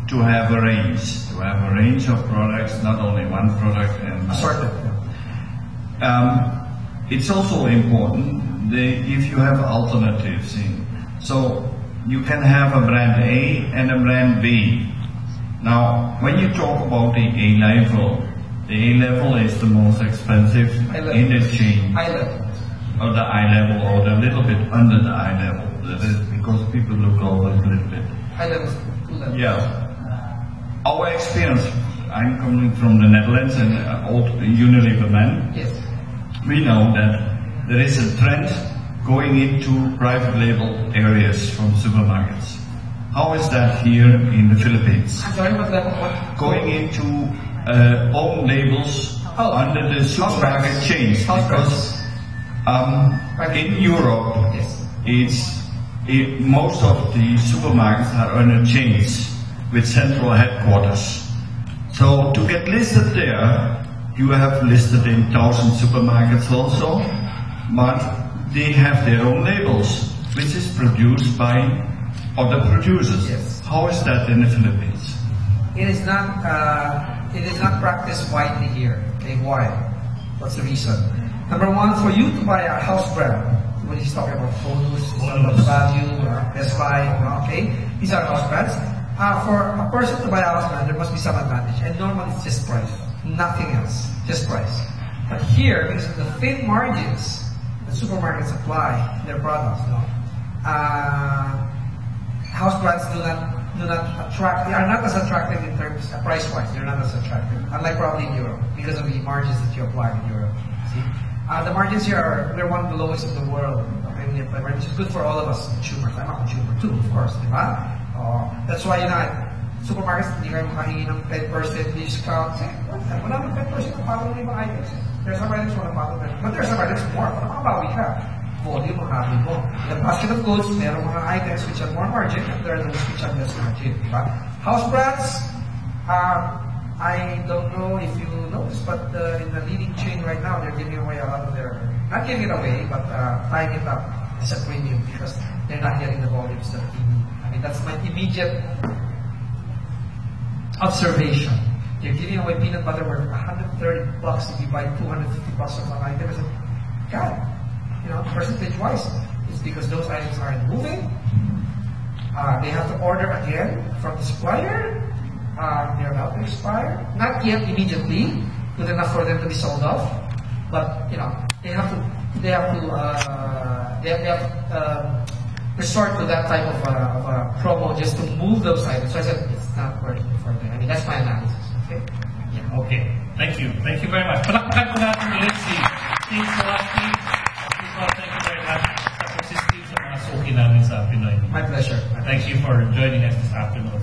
to have a range of products, not only one product. And Assorted. It's also important if you have alternatives so you can have a brand A and a brand B. Now, when you talk about the A level is the most expensive in the chain. High level. Or the eye level, or a little bit under the eye level. That is because people look over a little bit. High level. 2 levels. Yeah. Our experience, I'm coming from the Netherlands and old Unilever man. Yes. We know that there is a trend going into private label areas from supermarkets. How is that here in the Philippines? I'm sorry, what level? What? Going into own labels under the supermarket chains, because in Europe, Yes. most of the supermarkets are under chains with central headquarters. So to get listed there, you have listed in 1,000 supermarkets also, but they have their own labels, which is produced by other producers. Yes. How is that in the Philippines? It is not practiced widely here. Okay, why? What's the reason? Number one, for you to buy a house brand, when he's talking about Photos, about Value, Best Buy, okay, these are house brands. For a person to buy a house brand, there must be some advantage, and normally it's just price. Nothing else, just price. But here, because of the thin margins the supermarkets apply to their products, house brands do not attract. They are not as attractive in terms price-wise. They're not as attractive, unlike probably in Europe, because of the margins that you apply in Europe. See, the margins here we're one of the lowest in the world. Which is good for all of us consumers. I'm a consumer too, of course, di ba? That's why supermarkets hindi kayo makahingi ng 10% discount. Wala ng 10% ang patong ng ibang items. There's some items wala patong 10%. But there's some items more. Para makabawi ka. Volume ang habi mo. In the basket of goods, merong mga items which have more margin and there are those which have less margin. Diba? House brands, I don't know if you noticed, but in the leading chain right now, they're giving away a lot of their, not giving it away, but tying it up as a premium because they're not getting the volumes that they need. I mean, that's my immediate observation. They're giving away peanut butter worth $130 if you buy $250 of an item. I said, God, percentage-wise, it's because those items aren't moving. They have to order again from the supplier. They're about to expire. Not yet immediately, good enough for them to be sold off. But they have to resort to that type of a promo just to move those items. So I said it's not worth it for them. I mean that's my analysis. Okay. Yeah, okay. Thank you. Thank you very much. Palakpakan po natin ulit si Steve Solaki. Thank you very much sa pagsistive sa mga suki namin sa Pinoy. My pleasure. Thank you for joining us this afternoon.